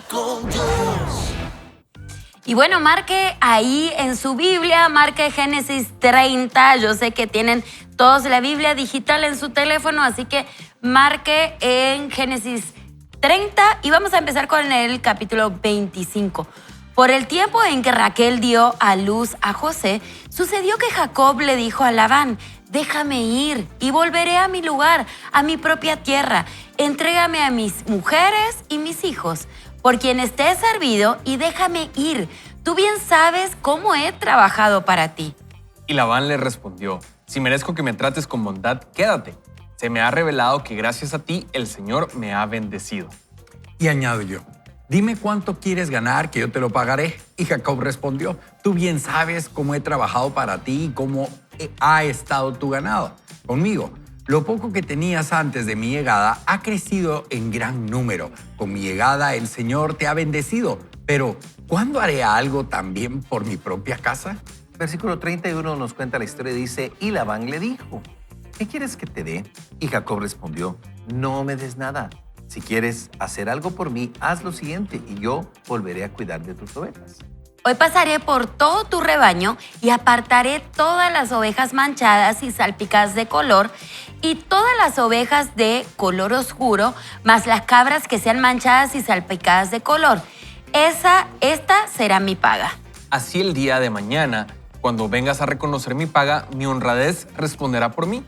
con Dios. Y bueno, marque ahí en su Biblia, marque Génesis 30. Yo sé que tienen todos la Biblia digital en su teléfono, así que marque en Génesis 30 y vamos a empezar con el capítulo 25. Por el tiempo en que Raquel dio a luz a José, sucedió que Jacob le dijo a Labán: déjame ir y volveré a mi lugar, a mi propia tierra. Entrégame a mis mujeres y mis hijos, por quienes te he servido, y déjame ir. Tú bien sabes cómo he trabajado para ti. Y Labán le respondió: si merezco que me trates con bondad, quédate. Se me ha revelado que gracias a ti el Señor me ha bendecido. Y añado yo: dime cuánto quieres ganar, que yo te lo pagaré. Y Jacob respondió: tú bien sabes cómo he trabajado para ti y cómo ha estado tu ganado conmigo. Lo poco que tenías antes de mi llegada ha crecido en gran número. Con mi llegada el Señor te ha bendecido. Pero, ¿cuándo haré algo también por mi propia casa? Versículo 31 nos cuenta la historia y dice: y Labán le dijo: ¿qué quieres que te dé? Y Jacob respondió: no me des nada. Si quieres hacer algo por mí, haz lo siguiente y yo volveré a cuidar de tus ovejas. Hoy pasaré por todo tu rebaño y apartaré todas las ovejas manchadas y salpicadas de color y todas las ovejas de color oscuro, más las cabras que sean manchadas y salpicadas de color. Esta será mi paga. Así el día de mañana, cuando vengas a reconocer mi paga, mi honradez responderá por mí.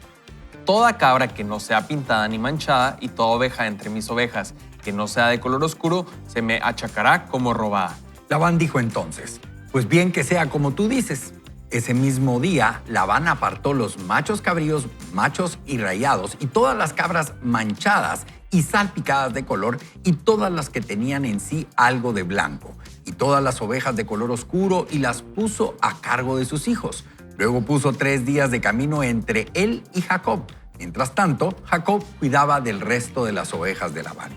Toda cabra que no sea pintada ni manchada y toda oveja entre mis ovejas que no sea de color oscuro se me achacará como robada. Labán dijo entonces: pues bien que sea como tú dices. Ese mismo día, Labán apartó los machos cabríos, machos y rayados, y todas las cabras manchadas y salpicadas de color, y todas las que tenían en sí algo de blanco, y todas las ovejas de color oscuro, y las puso a cargo de sus hijos. Luego puso 3 días de camino entre él y Jacob. Mientras tanto, Jacob cuidaba del resto de las ovejas de Labán.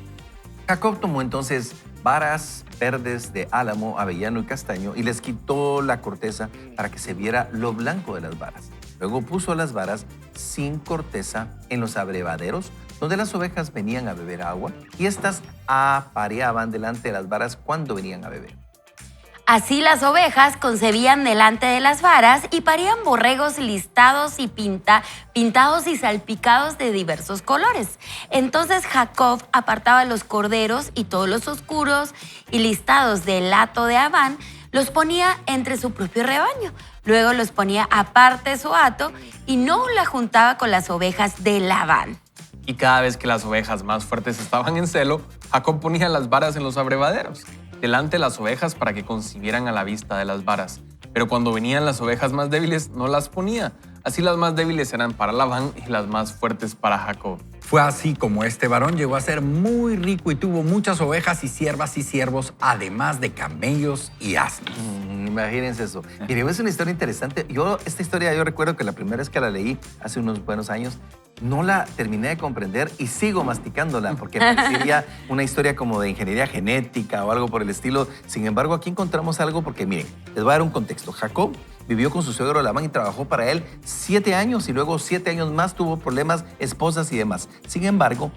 Jacob tomó entonces varas verdes de álamo, avellano y castaño y les quitó la corteza para que se viera lo blanco de las varas. Luego puso las varas sin corteza en los abrevaderos donde las ovejas venían a beber agua y éstas apareaban delante de las varas cuando venían a beber. Así las ovejas concebían delante de las varas y parían borregos listados y pintados y salpicados de diversos colores. Entonces Jacob apartaba los corderos y todos los oscuros y listados del hato de Labán, los ponía entre su propio rebaño. Luego los ponía aparte de su hato y no la juntaba con las ovejas de Labán. Y cada vez que las ovejas más fuertes estaban en celo, Jacob ponía las varas en los abrevaderos, delante de las ovejas para que concibieran a la vista de las varas. Pero cuando venían las ovejas más débiles, no las ponía. Así las más débiles eran para Labán y las más fuertes para Jacob. Fue así como este varón llegó a ser muy rico y tuvo muchas ovejas y siervas y siervos, además de camellos y asnos. Imagínense eso. Miren, es una historia interesante. Esta historia yo recuerdo que la primera vez que la leí hace unos buenos años, no la terminé de comprender y sigo masticándola porque parecía una historia como de ingeniería genética o algo por el estilo. Sin embargo, aquí encontramos algo porque, miren, les voy a dar un contexto. Jacob vivió con su suegro Labán y trabajó para él 7 años y luego 7 años más tuvo problemas, esposas y demás. Sin embargo,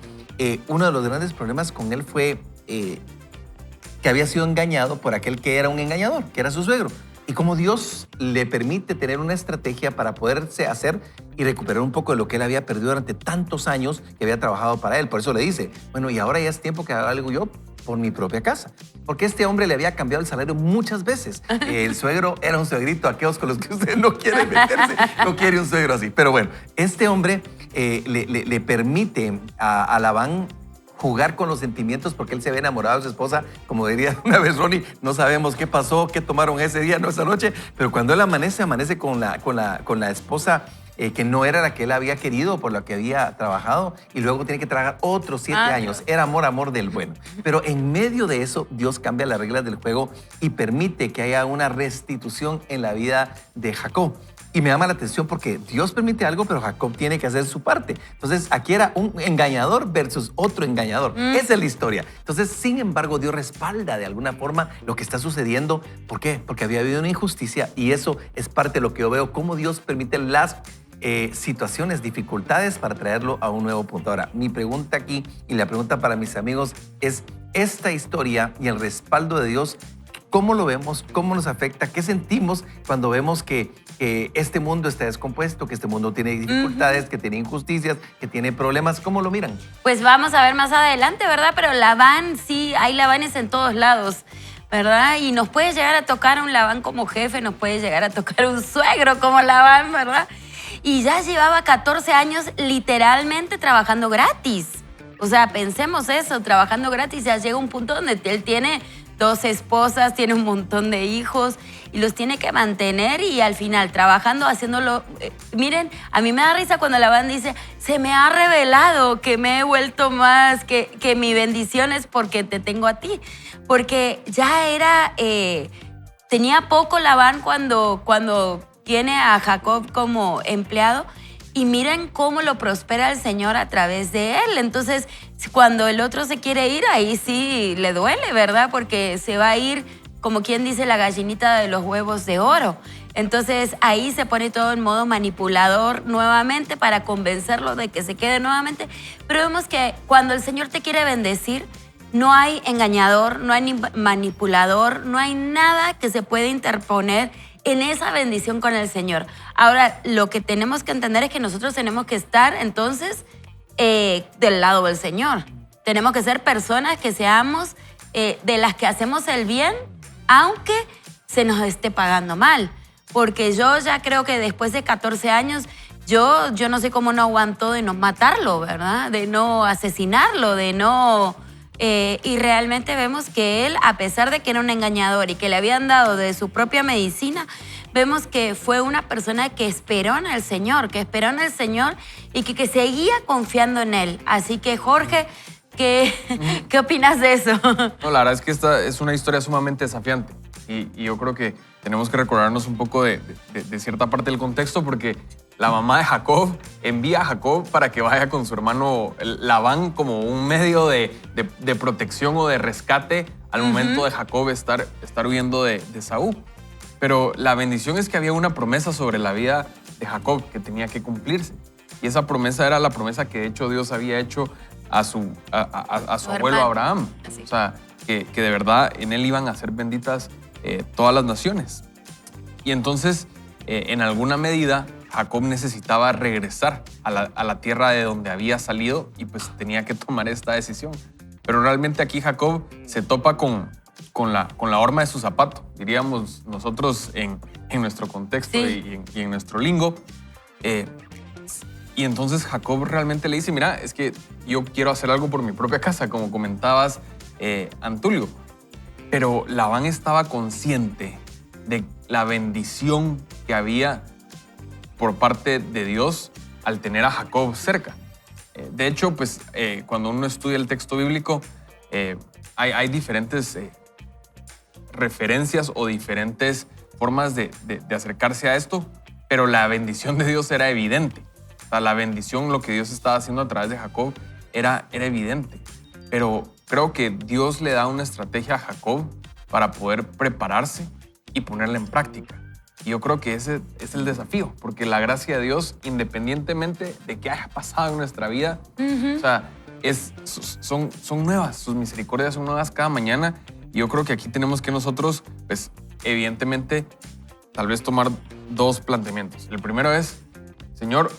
uno de los grandes problemas con él fue que había sido engañado por aquel que era un engañador, que era su suegro. Y como Dios le permite tener una estrategia para poderse hacer y recuperar un poco de lo que él había perdido durante tantos años que había trabajado para él. Por eso le dice, bueno, y ahora ya es tiempo que haga algo yo por mi propia casa. Porque este hombre le había cambiado el salario muchas veces. El suegro era un suegrito, aquellos con los que usted no quiere meterse, no quiere un suegro así. Pero bueno, este hombre le permite a Labán jugar con los sentimientos porque él se ve enamorado de su esposa. Como diría una vez Ronnie, no sabemos qué pasó, qué tomaron ese día, no esa noche, pero cuando él amanece con la esposa que no era la que él había querido, por la que había trabajado, y luego tiene que trabajar otros 7 años. Era amor del bueno. Pero en medio de eso, Dios cambia las reglas del juego y permite que haya una restitución en la vida de Jacob. Y me llama la atención porque Dios permite algo, pero Jacob tiene que hacer su parte. Entonces, aquí era un engañador versus otro engañador. Esa es la historia. Entonces, sin embargo, Dios respalda de alguna forma lo que está sucediendo. ¿Por qué? Porque había habido una injusticia y eso es parte de lo que yo veo, cómo Dios permite las situaciones, dificultades para traerlo a un nuevo punto. Ahora, mi pregunta aquí y la pregunta para mis amigos es esta historia y el respaldo de Dios, ¿cómo lo vemos? ¿Cómo nos afecta? ¿Qué sentimos cuando vemos que este mundo está descompuesto, que este mundo tiene dificultades, que tiene injusticias, que tiene problemas? ¿Cómo lo miran? Pues vamos a ver más adelante, ¿verdad? Pero Labán, sí, hay Labanes en todos lados, ¿verdad? Y nos puede llegar a tocar un Labán como jefe, nos puede llegar a tocar un suegro como Labán, ¿verdad? Y ya llevaba 14 años literalmente trabajando gratis. O sea, pensemos eso, trabajando gratis. Ya llega un punto donde él tiene 2 esposas, tiene un montón de hijos y los tiene que mantener y al final trabajando, haciéndolo. Miren, a mí me da risa cuando Labán dice, se me ha revelado que me he vuelto más, que mi bendición es porque te tengo a ti. Porque ya era, tenía poco Labán cuando tiene a Jacob como empleado y miren cómo lo prospera el Señor a través de él. Entonces, cuando el otro se quiere ir, ahí sí le duele, ¿verdad? Porque se va a ir, como quien dice, la gallinita de los huevos de oro. Entonces, ahí se pone todo en modo manipulador nuevamente para convencerlo de que se quede nuevamente. Pero vemos que cuando el Señor te quiere bendecir, no hay engañador, no hay ni manipulador, no hay nada que se pueda interponer en esa bendición con el Señor. Ahora, lo que tenemos que entender es que nosotros tenemos que estar entonces del lado del Señor. Tenemos que ser personas que seamos de las que hacemos el bien, aunque se nos esté pagando mal. Porque yo ya creo que después de 14 años, yo no sé cómo no aguantó de no matarlo, ¿verdad? De no asesinarlo, de no... y realmente vemos que él, a pesar de que era un engañador y que le habían dado de su propia medicina, vemos que fue una persona que esperó en el Señor, y que seguía confiando en él. Así que, Jorge, ¿qué opinas de eso? No, la verdad es que esta es una historia sumamente desafiante y yo creo que tenemos que recordarnos un poco de cierta parte del contexto porque la mamá de Jacob envía a Jacob para que vaya con su hermano Labán como un medio de protección o de rescate al momento de Jacob estar huyendo de Saúl. Pero la bendición es que había una promesa sobre la vida de Jacob que tenía que cumplirse. Y esa promesa era la promesa que de hecho Dios había hecho a su abuelo Abraham. Así. O sea, que de verdad en él iban a ser benditas todas las naciones. Y entonces, en alguna medida, Jacob necesitaba regresar a la tierra de donde había salido y pues tenía que tomar esta decisión. Pero realmente aquí Jacob se topa con la horma de su zapato, diríamos nosotros en nuestro contexto y en nuestro lingo. Y entonces Jacob realmente le dice, mira, es que yo quiero hacer algo por mi propia casa, como comentabas, Antulio. Pero Labán estaba consciente de la bendición que había por parte de Dios al tener a Jacob cerca. De hecho, pues, cuando uno estudia el texto bíblico, hay diferentes referencias o diferentes formas de acercarse a esto, pero la bendición de Dios era evidente. O sea, la bendición, lo que Dios estaba haciendo a través de Jacob, era evidente. Pero creo que Dios le da una estrategia a Jacob para poder prepararse y ponerla en práctica. Y yo creo que ese es el desafío, porque la gracia de Dios, independientemente de qué haya pasado en nuestra vida, o sea, son nuevas, sus misericordias son nuevas cada mañana. Y yo creo que aquí tenemos que nosotros, pues, evidentemente, tal vez tomar 2 planteamientos. El primero es, Señor,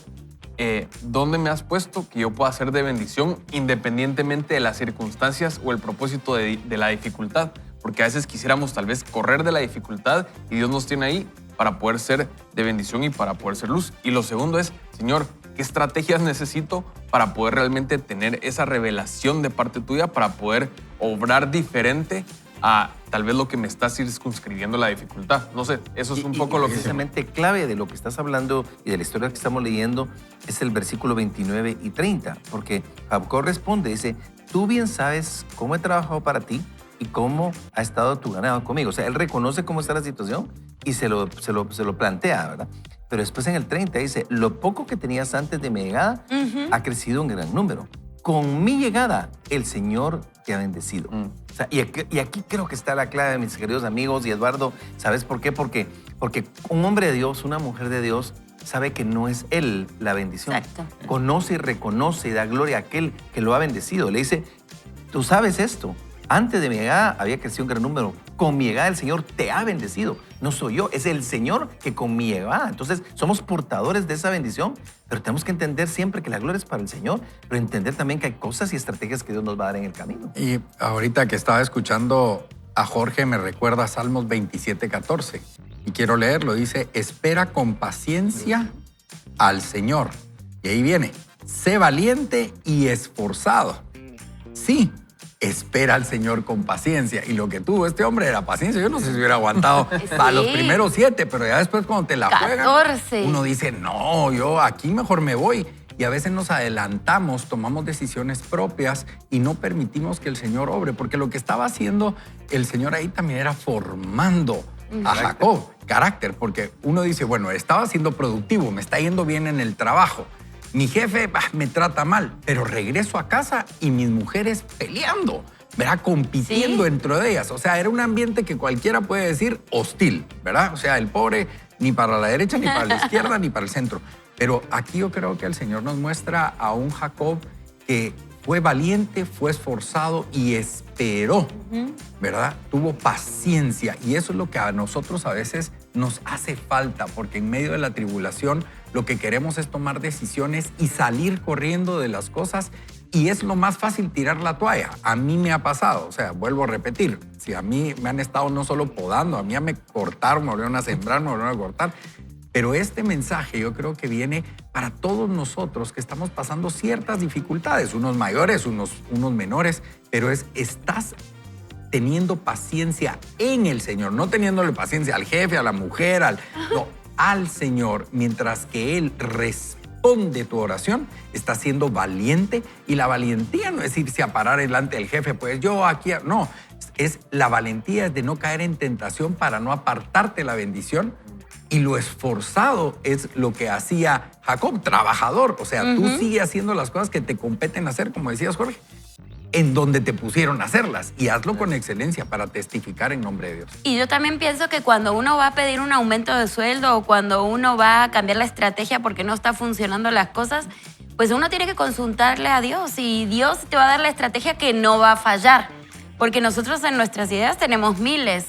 ¿dónde me has puesto que yo pueda ser de bendición independientemente de las circunstancias o el propósito de la dificultad? Porque a veces quisiéramos tal vez correr de la dificultad y Dios nos tiene ahí para poder ser de bendición y para poder ser luz. Y lo segundo es, Señor, ¿qué estrategias necesito para poder realmente tener esa revelación de parte tuya para poder obrar diferente a tal vez lo que me está circunscribiendo la dificultad? No sé, eso es un poco lo que... Precisamente clave de lo que estás hablando y de la historia que estamos leyendo es el versículo 29 y 30, porque Jacob responde, dice, tú bien sabes cómo he trabajado para ti y cómo ha estado tu ganado conmigo. O sea, él reconoce cómo está la situación y se lo plantea, ¿verdad? Pero después en el 30 dice, lo poco que tenías antes de mi llegada ha crecido en gran número. Con mi llegada, el Señor te ha bendecido. O sea, y aquí creo que está la clave, mis queridos amigos y Eduardo. ¿Sabes por qué? Porque un hombre de Dios, una mujer de Dios, sabe que no es él la bendición. Exacto. Conoce y reconoce y da gloria a aquel que lo ha bendecido. Le dice, tú sabes esto. Antes de mi llegada había crecido un gran número. Con mi llegada el Señor te ha bendecido. No soy yo, es el Señor que con mi llegada. Entonces somos portadores de esa bendición, pero tenemos que entender siempre que la gloria es para el Señor, pero entender también que hay cosas y estrategias que Dios nos va a dar en el camino. Y ahorita que estaba escuchando a Jorge me recuerda a Salmos 27:14 y quiero leerlo. Dice, espera con paciencia al Señor. Y ahí viene, sé valiente y esforzado. Sí, espera al Señor con paciencia. Y lo que tuvo este hombre era paciencia. Yo no sé si hubiera aguantado para los primeros 7, pero ya después cuando te la juegan, 14. uno dice, no, yo aquí mejor me voy. Y a veces nos adelantamos, tomamos decisiones propias y no permitimos que el Señor obre, porque lo que estaba haciendo el Señor ahí también era formando a Jacob, carácter, porque uno dice, bueno, estaba siendo productivo, me está yendo bien en el trabajo, mi jefe me trata mal, pero regreso a casa y mis mujeres peleando, ¿verdad? Compitiendo entre ellas. O sea, era un ambiente que cualquiera puede decir hostil, ¿verdad? O sea, el pobre ni para la derecha, ni para la izquierda, ni para el centro. Pero aquí yo creo que el Señor nos muestra a un Jacob que fue valiente, fue esforzado y esperó, ¿verdad? Tuvo paciencia. Y eso es lo que a nosotros a veces nos hace falta, porque en medio de la tribulación lo que queremos es tomar decisiones y salir corriendo de las cosas. Y es lo más fácil tirar la toalla. A mí me ha pasado, o sea, vuelvo a repetir, si a mí me han estado no solo podando, a mí ya me cortaron, me volvieron a sembrar, me volvieron a cortar. Pero este mensaje yo creo que viene para todos nosotros que estamos pasando ciertas dificultades, unos mayores, unos menores, pero estás teniendo paciencia en el Señor, no teniéndole paciencia al jefe, a la mujer, no, al Señor, mientras que Él responde tu oración, está siendo valiente, y la valentía no es irse a parar delante del jefe, pues yo aquí, no, es la valentía de no caer en tentación para no apartarte la bendición. Y lo esforzado es lo que hacía Jacob, trabajador. O sea, tú sigues haciendo las cosas que te competen hacer, como decías, Jorge, en donde te pusieron a hacerlas. Y hazlo con excelencia para testificar en nombre de Dios. Y yo también pienso que cuando uno va a pedir un aumento de sueldo o cuando uno va a cambiar la estrategia porque no está funcionando las cosas, pues uno tiene que consultarle a Dios. Y Dios te va a dar la estrategia que no va a fallar. Porque nosotros en nuestras ideas tenemos miles.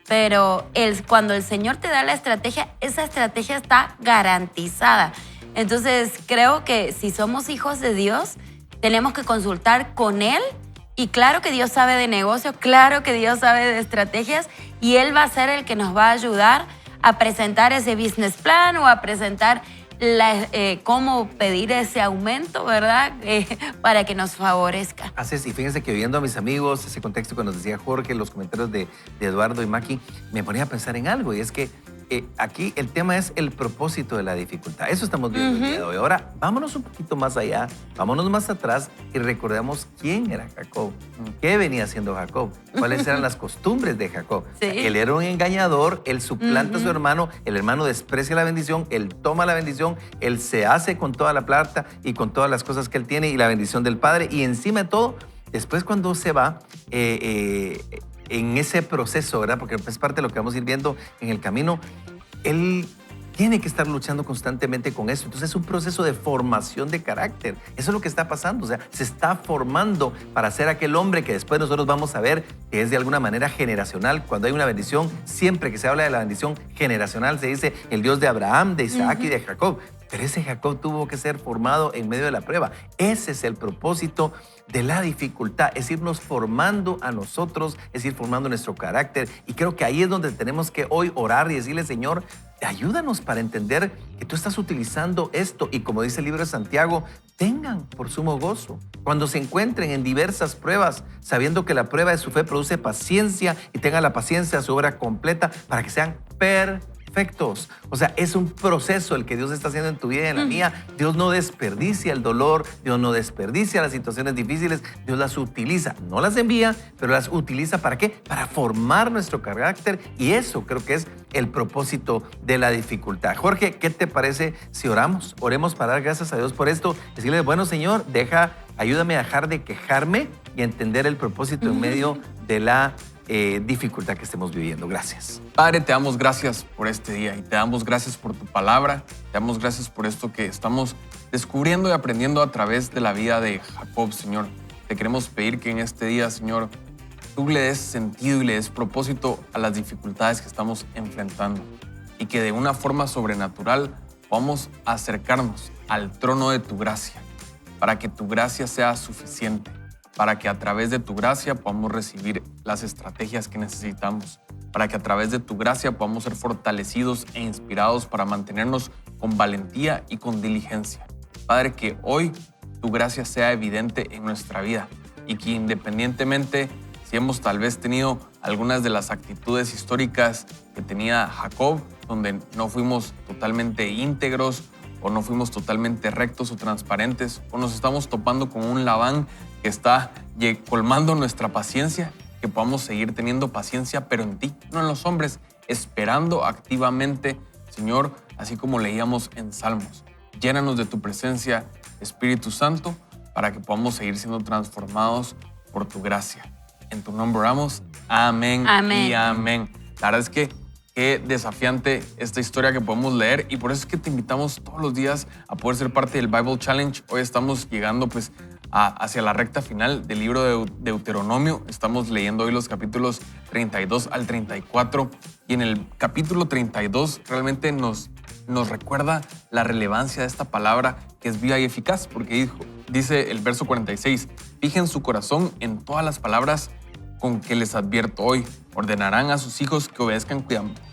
Pero cuando el Señor te da la estrategia, esa estrategia está garantizada. Entonces, creo que si somos hijos de Dios, tenemos que consultar con Él. Y claro que Dios sabe de negocio, claro que Dios sabe de estrategias. Y Él va a ser el que nos va a ayudar a presentar ese business plan o a presentar cómo pedir ese aumento, ¿verdad? Para que nos favorezca. Así es, y fíjense que viendo a mis amigos, ese contexto que nos decía Jorge, los comentarios de Eduardo y Maki, me ponía a pensar en algo, y es que aquí el tema es el propósito de la dificultad. Eso estamos viendo el día de hoy. Ahora, vámonos un poquito más allá, vámonos más atrás y recordemos quién era Jacob, qué venía haciendo Jacob, cuáles eran las costumbres de Jacob. Sí. Él era un engañador, él suplanta a su hermano, el hermano desprecia la bendición, él toma la bendición, él se hace con toda la plata y con todas las cosas que él tiene y la bendición del Padre, y encima de todo, después cuando se va, en ese proceso, ¿verdad? Porque es parte de lo que vamos a ir viendo en el camino, él tiene que estar luchando constantemente con eso. Entonces es un proceso de formación de carácter. Eso es lo que está pasando. O sea, se está formando para ser aquel hombre que después nosotros vamos a ver que es de alguna manera generacional. Cuando hay una bendición, siempre que se habla de la bendición generacional, se dice el Dios de Abraham, de Isaac y de Jacob. Pero ese Jacob tuvo que ser formado en medio de la prueba. Ese es el propósito de la dificultad, es irnos formando a nosotros, es ir formando nuestro carácter. Y creo que ahí es donde tenemos que hoy orar y decirle, Señor, ayúdanos para entender que tú estás utilizando esto. Y como dice el libro de Santiago, tengan por sumo gozo cuando se encuentren en diversas pruebas, sabiendo que la prueba de su fe produce paciencia, y tengan la paciencia su obra completa para que sean perfectos. O sea, es un proceso el que Dios está haciendo en tu vida y en la mía. Dios no desperdicia el dolor, Dios no desperdicia las situaciones difíciles, Dios las utiliza, no las envía, pero las utiliza ¿para qué? Para formar nuestro carácter, y eso creo que es el propósito de la dificultad. Jorge, ¿qué te parece si oramos? Oremos para dar gracias a Dios por esto, decirle, bueno, Señor, ayúdame a dejar de quejarme y a entender el propósito en medio de la dificultad que estemos viviendo. Gracias. Padre, te damos gracias por este día y te damos gracias por tu palabra. Te damos gracias por esto que estamos descubriendo y aprendiendo a través de la vida de Jacob, Señor. Te queremos pedir que en este día, Señor, tú le des sentido y le des propósito a las dificultades que estamos enfrentando y que de una forma sobrenatural podamos acercarnos al trono de tu gracia para que tu gracia sea suficiente, para que a través de tu gracia podamos recibir las estrategias que necesitamos, para que a través de tu gracia podamos ser fortalecidos e inspirados para mantenernos con valentía y con diligencia. Padre, que hoy tu gracia sea evidente en nuestra vida y que independientemente si hemos tal vez tenido algunas de las actitudes históricas que tenía Jacob, donde no fuimos totalmente íntegros o no fuimos totalmente rectos o transparentes, o nos estamos topando con un Labán que está colmando nuestra paciencia, que podamos seguir teniendo paciencia, pero en ti, no en los hombres, esperando activamente, Señor, así como leíamos en Salmos. Llénanos de tu presencia, Espíritu Santo, para que podamos seguir siendo transformados por tu gracia. En tu nombre oramos. Amén, Amén. y amén. La verdad es que qué desafiante esta historia que podemos leer y por eso es que te invitamos todos los días a poder ser parte del Bible Challenge. Hoy estamos llegando pues hacia la recta final del libro de Deuteronomio. Estamos leyendo hoy los capítulos 32 al 34 y en el capítulo 32 realmente nos recuerda la relevancia de esta palabra que es viva y eficaz, porque dice el verso 46, fijen su corazón en todas las palabras con que les advierto hoy. Ordenarán a sus hijos que obedezcan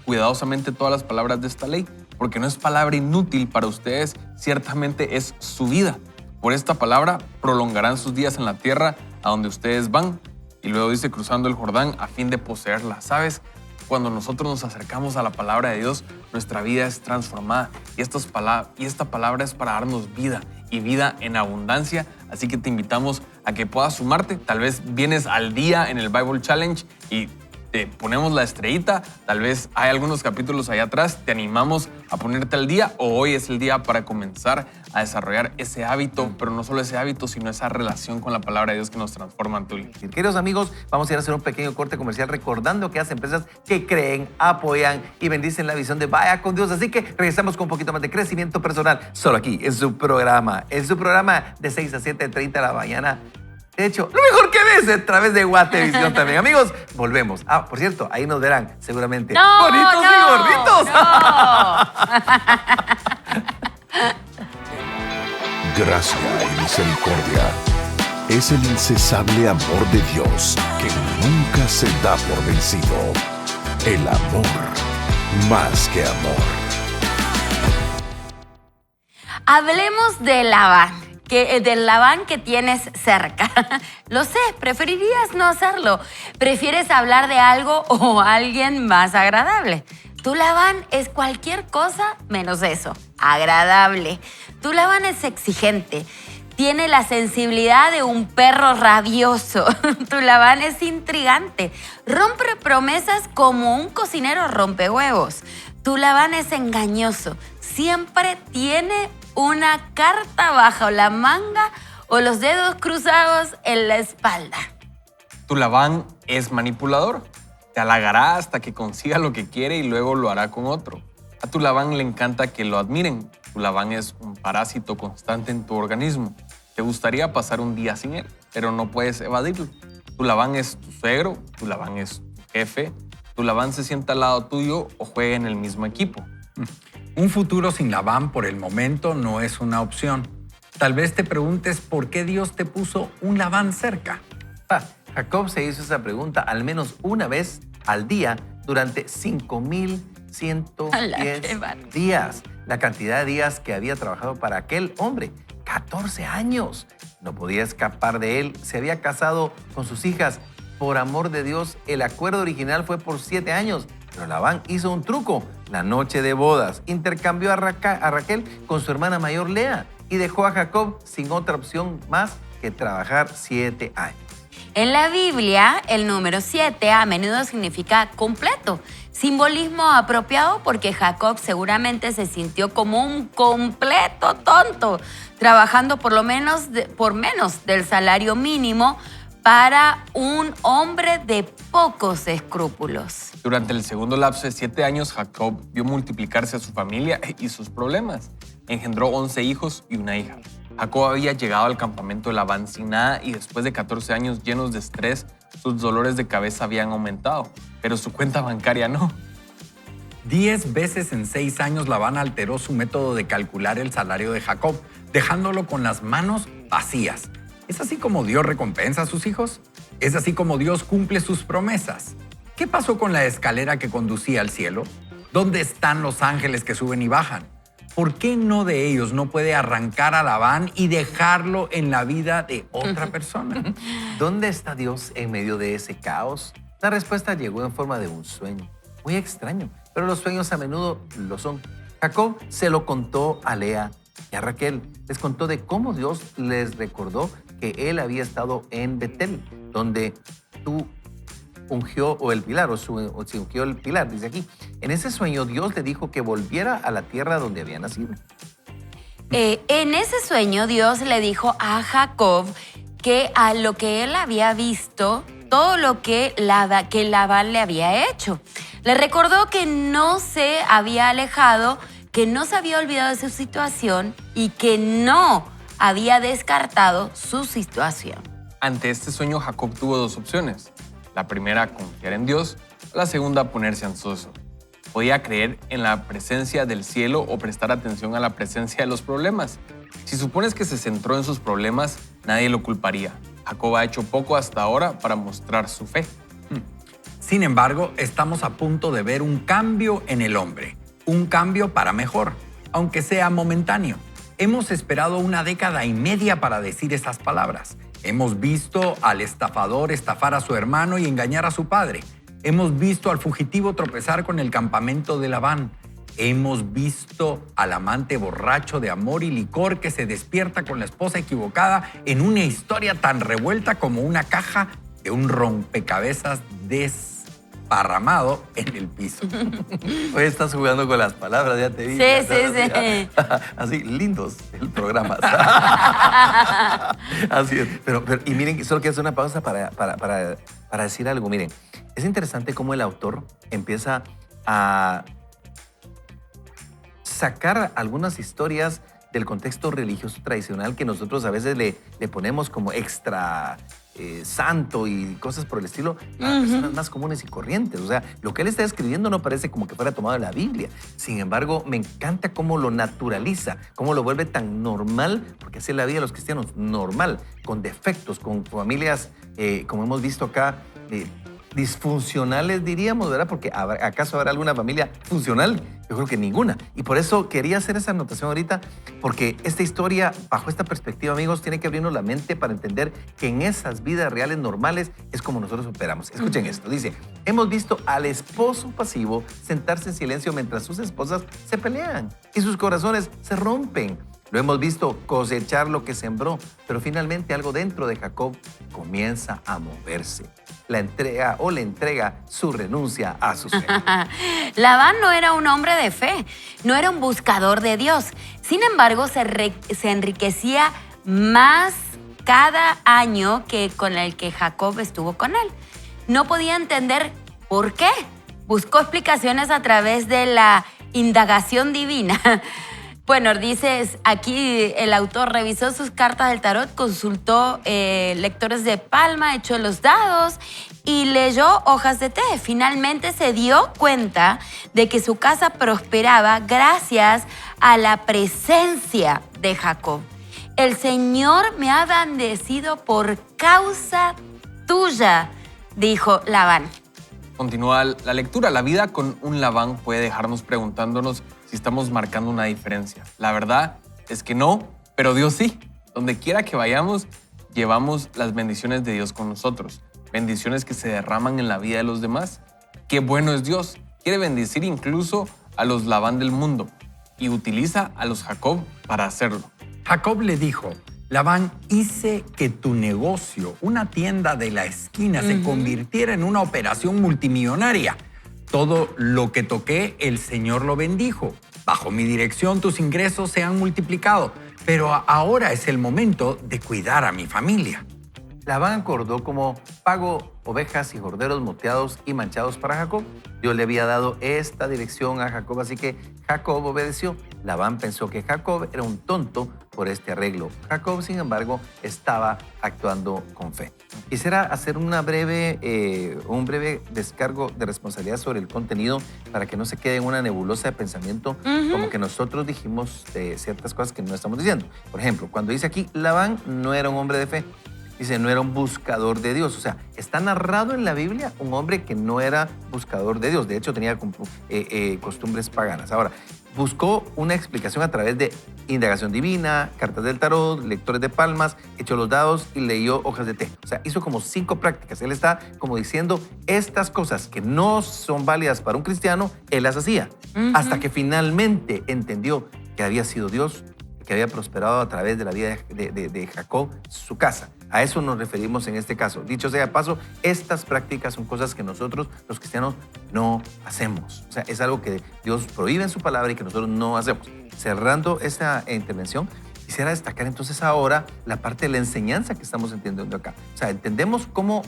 cuidadosamente todas las palabras de esta ley, porque no es palabra inútil para ustedes, ciertamente es su vida. Por esta palabra prolongarán sus días en la tierra a donde ustedes van. Y luego dice cruzando el Jordán a fin de poseerla. ¿Sabes? Cuando nosotros nos acercamos a la palabra de Dios, nuestra vida es transformada. Y esta palabra es para darnos vida y vida en abundancia. Así que te invitamos a que puedas sumarte. Tal vez vienes al día en el Bible Challenge y te ponemos la estrellita. Tal vez hay algunos capítulos allá atrás. Te animamos a ponerte al día o hoy es el día para comenzar a desarrollar ese hábito, pero no solo ese hábito, sino esa relación con la palabra de Dios que nos transforma en tu vida. Queridos amigos, vamos a ir a hacer un pequeño corte comercial recordando que hay empresas que creen, apoyan y bendicen la visión de Vaya con Dios. Así que regresamos con un poquito más de crecimiento personal solo aquí en su programa de 6 a 7:30 de la mañana. De hecho, lo mejor que ves a través de Guatevisión también. Amigos, volvemos. Por cierto, ahí nos verán seguramente bonitos y gorditos. Gracia y misericordia es el incesable amor de Dios que nunca se da por vencido. El amor, más que amor. Hablemos de Labán. Del Labán que tienes cerca. Lo sé, preferirías no hacerlo. Prefieres hablar de algo o alguien más agradable. Tu Labán es cualquier cosa menos eso, agradable. Tu Labán es exigente. Tiene la sensibilidad de un perro rabioso. Tu Labán es intrigante. Rompe promesas como un cocinero rompe huevos. Tu Labán es engañoso. Siempre tiene una carta bajo la manga o los dedos cruzados en la espalda. Tu Labán es manipulador. Te halagará hasta que consiga lo que quiere y luego lo hará con otro. A tu Labán le encanta que lo admiren. Tu Labán es un parásito constante en tu organismo. Te gustaría pasar un día sin él, pero no puedes evadirlo. Tu Labán es tu suegro, tu Labán es tu jefe, tu Labán se sienta al lado tuyo o juega en el mismo equipo. Un futuro sin Labán por el momento no es una opción. Tal vez te preguntes por qué Dios te puso un Labán cerca. Jacob se hizo esa pregunta al menos una vez al día durante 5,110 días. La cantidad de días que había trabajado para aquel hombre, 14 años. No podía escapar de él. Se había casado con sus hijas. Por amor de Dios, el acuerdo original fue por 7 años. Pero Labán hizo un truco. La noche de bodas intercambió a Raquel con su hermana mayor Lea y dejó a Jacob sin otra opción más que trabajar 7 años. En la Biblia, el número 7 a menudo significa completo. Simbolismo apropiado porque Jacob seguramente se sintió como un completo tonto, trabajando por menos del salario mínimo para un hombre de pocos escrúpulos. Durante el segundo lapso de 7 años, Jacob vio multiplicarse a su familia y sus problemas. Engendró 11 hijos y una hija. Jacob había llegado al campamento de Labán sin nada y después de 14 años llenos de estrés, sus dolores de cabeza habían aumentado, pero su cuenta bancaria no. 10 veces en 6 años Labán alteró su método de calcular el salario de Jacob, dejándolo con las manos vacías. ¿Es así como Dios recompensa a sus hijos? ¿Es así como Dios cumple sus promesas? ¿Qué pasó con la escalera que conducía al cielo? ¿Dónde están los ángeles que suben y bajan? ¿Por qué no de ellos no puede arrancar a Labán y dejarlo en la vida de otra persona? ¿Dónde está Dios en medio de ese caos? La respuesta llegó en forma de un sueño. Muy extraño, pero los sueños a menudo lo son. Jacob se lo contó a Lea y a Raquel. Les contó de cómo Dios les recordó que él había estado en Betel, donde tú ungió o el pilar, o se ungió el pilar, dice aquí. En ese sueño Dios le dijo que volviera a la tierra donde había nacido. En ese sueño Dios le dijo a Jacob que a lo que él había visto, todo lo que Labán le había hecho. Le recordó que no se había alejado, que no se había olvidado de su situación y que no había descartado su situación. Ante este sueño, Jacob tuvo 2 opciones. La primera, confiar en Dios. La segunda, ponerse ansioso. Podía creer en la presencia del cielo o prestar atención a la presencia de los problemas. Si supones que se centró en sus problemas, nadie lo culparía. Jacob ha hecho poco hasta ahora para mostrar su fe. Sin embargo, estamos a punto de ver un cambio en el hombre. Un cambio para mejor, aunque sea momentáneo. Hemos esperado 1 década y media para decir esas palabras. Hemos visto al estafador estafar a su hermano y engañar a su padre. Hemos visto al fugitivo tropezar con el campamento de Labán. Hemos visto al amante borracho de amor y licor que se despierta con la esposa equivocada en una historia tan revuelta como una caja de un rompecabezas desparramado en el piso. Hoy estás jugando con las palabras, ya te vi. Sí. Así, lindos el programa. Así es. Pero, y miren, solo quiero hacer una pausa para decir algo. Miren, es interesante cómo el autor empieza a sacar algunas historias del contexto religioso tradicional que nosotros a veces le ponemos como extra santo y cosas por el estilo a personas más comunes y corrientes. O sea, lo que él está escribiendo no parece como que fuera tomado de la Biblia. Sin embargo, me encanta cómo lo naturaliza, cómo lo vuelve tan normal, porque así es la vida de los cristianos, normal, con defectos, con familias, como hemos visto acá, disfuncionales diríamos, ¿verdad? Porque ¿acaso habrá alguna familia funcional? Yo creo que ninguna. Y por eso quería hacer esa anotación ahorita, porque esta historia, bajo esta perspectiva, amigos, tiene que abrirnos la mente para entender que en esas vidas reales normales es como nosotros operamos. Escuchen esto, dice, hemos visto al esposo pasivo sentarse en silencio mientras sus esposas se pelean y sus corazones se rompen. Lo hemos visto cosechar lo que sembró, pero finalmente algo dentro de Jacob comienza a moverse. Le entrega su renuncia a su fe. Labán no era un hombre de fe, no era un buscador de Dios. Sin embargo, se enriquecía más cada año que con el que Jacob estuvo con él. No podía entender por qué. Buscó explicaciones a través de la indagación divina. Bueno, dices, aquí el autor revisó sus cartas del tarot, consultó lectores de palma, echó los dados y leyó hojas de té. Finalmente se dio cuenta de que su casa prosperaba gracias a la presencia de Jacob. El Señor me ha bendecido por causa tuya, dijo Labán. Continúa la lectura. La vida con un Labán puede dejarnos preguntándonos si estamos marcando una diferencia. La verdad es que no, pero Dios sí. Donde quiera que vayamos, llevamos las bendiciones de Dios con nosotros. Bendiciones que se derraman en la vida de los demás. Qué bueno es Dios. Quiere bendecir incluso a los Labán del mundo y utiliza a los Jacob para hacerlo. Jacob le dijo, Labán, hice que tu negocio, una tienda de la esquina, se convirtiera en una operación multimillonaria. Todo lo que toqué, el Señor lo bendijo. Bajo mi dirección tus ingresos se han multiplicado, pero ahora es el momento de cuidar a mi familia. Labán acordó como pago ovejas y corderos moteados y manchados para Jacob. Dios le había dado esta dirección a Jacob, así que Jacob obedeció. Labán pensó que Jacob era un tonto por este arreglo. Jacob, sin embargo, estaba actuando con fe. Quisiera hacer un breve descargo de responsabilidad sobre el contenido para que no se quede en una nebulosa de pensamiento como que nosotros dijimos ciertas cosas que no estamos diciendo. Por ejemplo, cuando dice aquí, Labán no era un hombre de fe. Dice, no era un buscador de Dios. O sea, está narrado en la Biblia un hombre que no era buscador de Dios. De hecho, tenía costumbres paganas. Ahora, buscó una explicación a través de indagación divina, cartas del tarot, lectores de palmas, echó los dados y leyó hojas de té. O sea, hizo como 5 prácticas. Él está como diciendo estas cosas que no son válidas para un cristiano, él las hacía. Hasta que finalmente entendió que había sido Dios, que había prosperado a través de la vida de Jacob, su casa. A eso nos referimos en este caso. Dicho sea de paso, estas prácticas son cosas que nosotros, los cristianos, no hacemos. O sea, es algo que Dios prohíbe en su palabra y que nosotros no hacemos. Cerrando esta intervención, quisiera destacar entonces ahora la parte de la enseñanza que estamos entendiendo acá. O sea, entendemos cómo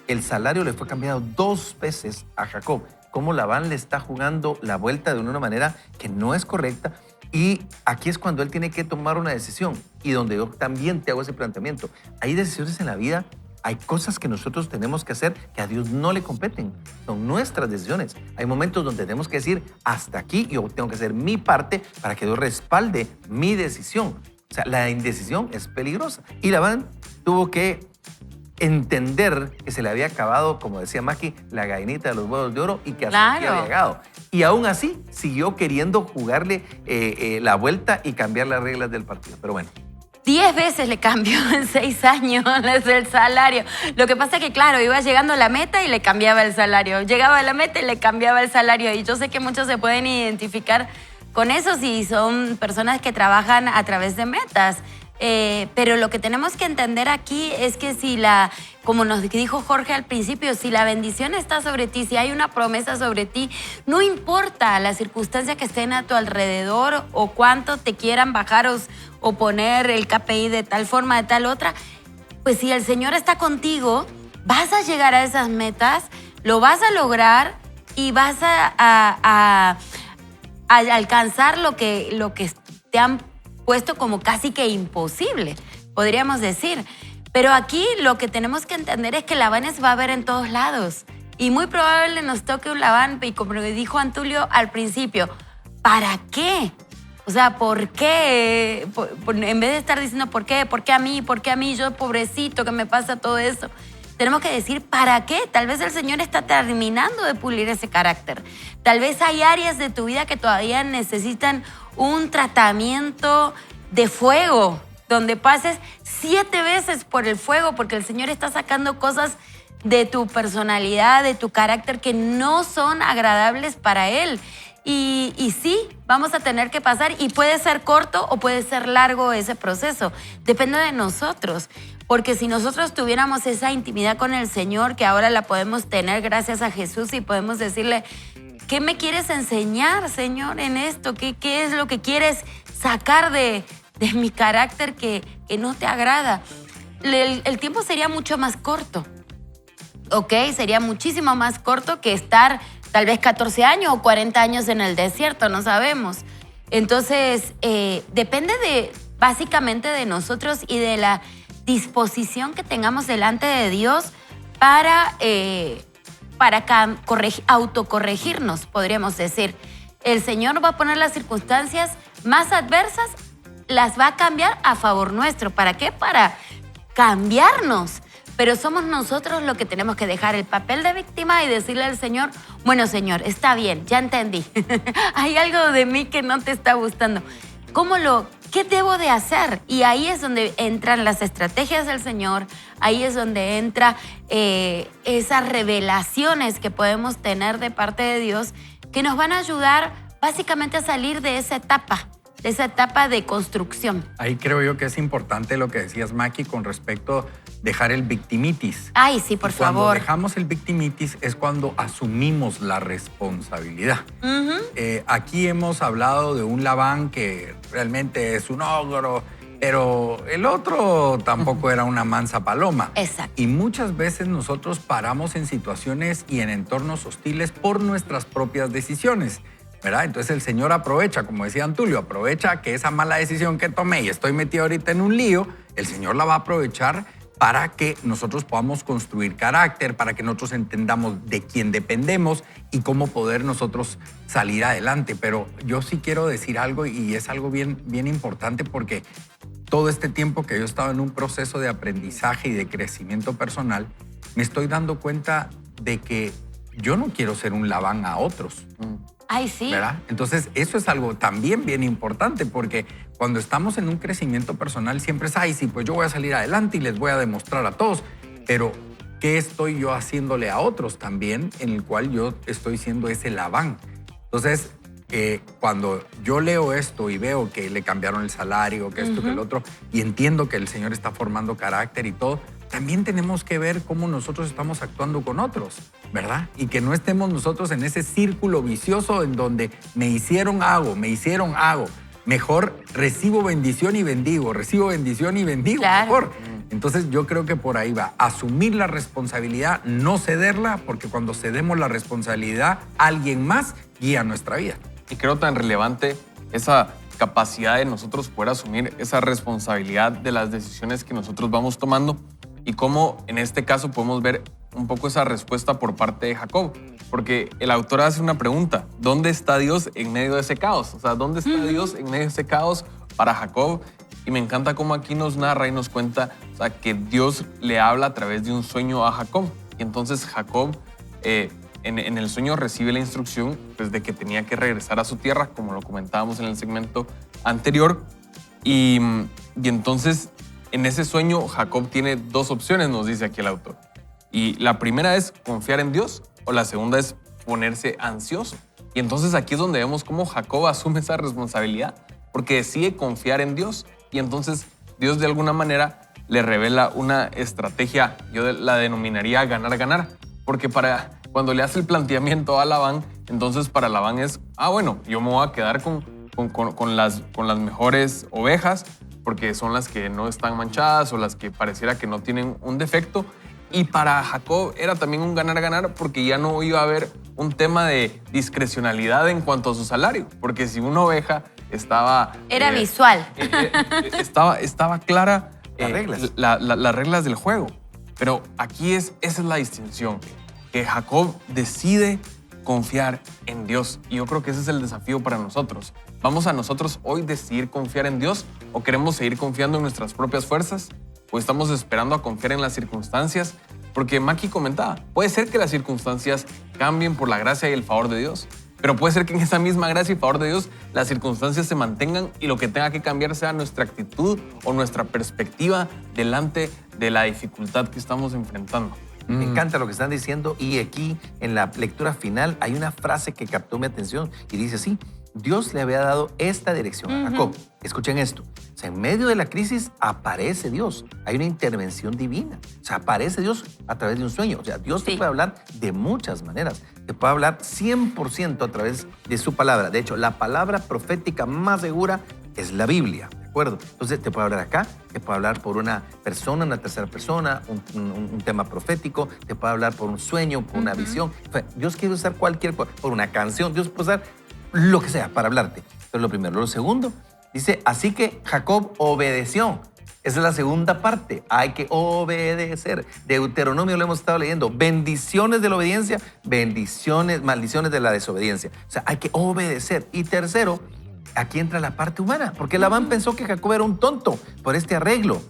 el salario le fue cambiado 2 veces a Jacob, cómo Labán le está jugando la vuelta de una manera que no es correcta. Y aquí es cuando él tiene que tomar una decisión y donde yo también te hago ese planteamiento. Hay decisiones en la vida, hay cosas que nosotros tenemos que hacer que a Dios no le competen. Son nuestras decisiones. Hay momentos donde tenemos que decir, hasta aquí yo tengo que hacer mi parte para que Dios respalde mi decisión. O sea, la indecisión es peligrosa. Y Labán tuvo que entender que se le había acabado, como decía Maki, la gallinita de los huevos de oro y que hasta aquí había llegado. Y aún así siguió queriendo jugarle la vuelta y cambiar las reglas del partido. Pero bueno. 10 veces le cambió en 6 años el salario. Lo que pasa es que, claro, iba llegando a la meta y le cambiaba el salario. Llegaba a la meta y le cambiaba el salario. Y yo sé que muchos se pueden identificar con eso si son personas que trabajan a través de metas. Pero lo que tenemos que entender aquí es que como nos dijo Jorge al principio, si la bendición está sobre ti, si hay una promesa sobre ti, no importa la circunstancia que estén a tu alrededor o cuánto te quieran bajar o poner el KPI de tal forma, de tal otra, pues si el Señor está contigo, vas a llegar a esas metas, lo vas a lograr y vas a alcanzar lo que te han puesto como casi que imposible, podríamos decir. Pero aquí lo que tenemos que entender es que Labanes va a haber en todos lados. Y muy probable nos toque un Labán, y como dijo Antulio al principio, ¿para qué? O sea, ¿por qué? En vez de estar diciendo ¿por qué? ¿Por qué a mí? ¿Por qué a mí? Yo pobrecito que me pasa todo eso. Tenemos que decir ¿para qué? Tal vez el Señor está terminando de pulir ese carácter. Tal vez hay áreas de tu vida que todavía necesitan un tratamiento de fuego, donde pases 7 veces por el fuego, porque el Señor está sacando cosas de tu personalidad, de tu carácter, que no son agradables para Él. Y sí, vamos a tener que pasar, y puede ser corto o puede ser largo ese proceso. Depende de nosotros. Porque si nosotros tuviéramos esa intimidad con el Señor, que ahora la podemos tener gracias a Jesús, y podemos decirle, ¿qué me quieres enseñar, Señor, en esto? ¿Qué es lo que quieres sacar de mi carácter que no te agrada? El tiempo sería mucho más corto, ¿ok? Sería muchísimo más corto que estar tal vez 14 años o 40 años en el desierto, no sabemos. Entonces, depende básicamente de nosotros y de la disposición que tengamos delante de Dios para autocorregirnos, podríamos decir. El Señor va a poner las circunstancias más adversas, las va a cambiar a favor nuestro. ¿Para qué? Para cambiarnos. Pero somos nosotros los que tenemos que dejar el papel de víctima y decirle al Señor, bueno, Señor, está bien, ya entendí. Hay algo de mí que no te está gustando. ¿Qué debo de hacer? Y ahí es donde entran las estrategias del Señor, ahí es donde entra esas revelaciones que podemos tener de parte de Dios, que nos van a ayudar básicamente a salir de esa etapa de construcción. Ahí creo yo que es importante lo que decías, Maki, con respecto a dejar el victimitis. Ay, sí, por favor. Cuando dejamos el victimitis es cuando asumimos la responsabilidad. Aquí hemos hablado de un Labán que realmente es un ogro pero el otro tampoco era una mansa paloma. Exacto. Y muchas veces nosotros paramos en situaciones y en entornos hostiles por nuestras propias decisiones, ¿verdad? Entonces el Señor aprovecha, como decía Antulio, aprovecha que esa mala decisión que tomé y estoy metido ahorita en un lío, el Señor la va a aprovechar para que nosotros podamos construir carácter, para que nosotros entendamos de quién dependemos y cómo poder nosotros salir adelante. Pero yo sí quiero decir algo y es algo bien, bien importante porque todo este tiempo que yo he estado en un proceso de aprendizaje y de crecimiento personal, me estoy dando cuenta de que yo no quiero ser un Labán a otros. Ay, sí. ¿Verdad? Entonces, eso es algo también bien importante porque cuando estamos en un crecimiento personal siempre es, ay, sí, pues yo voy a salir adelante y les voy a demostrar a todos, pero ¿qué estoy yo haciéndole a otros también en el cual yo estoy siendo ese Labán? Entonces, cuando yo leo esto y veo que le cambiaron el salario, que esto, que el otro, y entiendo que el Señor está formando carácter y todo, también tenemos que ver cómo nosotros estamos actuando con otros, ¿verdad? Y que no estemos nosotros en ese círculo vicioso en donde me hicieron, hago. Mejor recibo bendición y bendigo, recibo bendición y bendigo, Claro. mejor. Entonces yo creo que por ahí va. Asumir la responsabilidad, no cederla, porque cuando cedemos la responsabilidad, alguien más guía nuestra vida. Y creo tan relevante esa capacidad de nosotros poder asumir esa responsabilidad de las decisiones que nosotros vamos tomando y cómo en este caso podemos ver un poco esa respuesta por parte de Jacob. Porque el autor hace una pregunta, ¿dónde está Dios en medio de ese caos? O sea, ¿dónde está Dios en medio de ese caos para Jacob? Y me encanta cómo aquí nos narra y nos cuenta, o sea, que Dios le habla a través de un sueño a Jacob. Y entonces Jacob en el sueño recibe la instrucción pues, de que tenía que regresar a su tierra, como lo comentábamos en el segmento anterior. Y entonces en ese sueño Jacob tiene dos opciones, nos dice aquí el autor. Y la primera es confiar en Dios o la segunda es ponerse ansioso. Y entonces aquí es donde vemos cómo Jacob asume esa responsabilidad porque decide confiar en Dios. Y entonces Dios de alguna manera le revela una estrategia, yo la denominaría ganar-ganar. Porque cuando le hace el planteamiento a Labán, entonces para Labán es, bueno, yo me voy a quedar con las mejores ovejas porque son las que no están manchadas o las que pareciera que no tienen un defecto. Y para Jacob era también un ganar-ganar porque ya no iba a haber un tema de discrecionalidad en cuanto a su salario. Porque si una oveja estaba... Era visual. Estaba clara Las reglas. las reglas del juego. Pero aquí esa es la distinción, que Jacob decide confiar en Dios. Y yo creo que ese es el desafío para nosotros. ¿Vamos a nosotros hoy decidir confiar en Dios o queremos seguir confiando en nuestras propias fuerzas? ¿O estamos esperando a confiar en las circunstancias? Porque Maki comentaba, puede ser que las circunstancias cambien por la gracia y el favor de Dios, pero puede ser que en esa misma gracia y favor de Dios las circunstancias se mantengan y lo que tenga que cambiar sea nuestra actitud o nuestra perspectiva delante de la dificultad que estamos enfrentando. Me encanta lo que están diciendo y aquí en la lectura final hay una frase que captó mi atención y dice así, Dios le había dado esta dirección a Jacob. Escuchen esto. O sea, en medio de la crisis aparece Dios. Hay una intervención divina. O sea, aparece Dios a través de un sueño. O sea, Dios te puede hablar de muchas maneras. Te puede hablar 100% a través de su palabra. De hecho, la palabra profética más segura es la Biblia. ¿De acuerdo? Entonces, te puede hablar acá, te puede hablar por una persona, una tercera persona, un tema profético, te puede hablar por un sueño, por una visión. O sea, Dios quiere usar cualquier cosa, por una canción. Dios puede usar lo que sea para hablarte. Eso es lo primero. Lo segundo, dice, así que Jacob obedeció. Esa es la segunda parte. Hay que obedecer. Deuteronomio lo hemos estado leyendo. Bendiciones de la obediencia, bendiciones, maldiciones de la desobediencia. O sea, hay que obedecer. Y tercero, aquí entra la parte humana. Porque Labán pensó que Jacob era un tonto por este arreglo.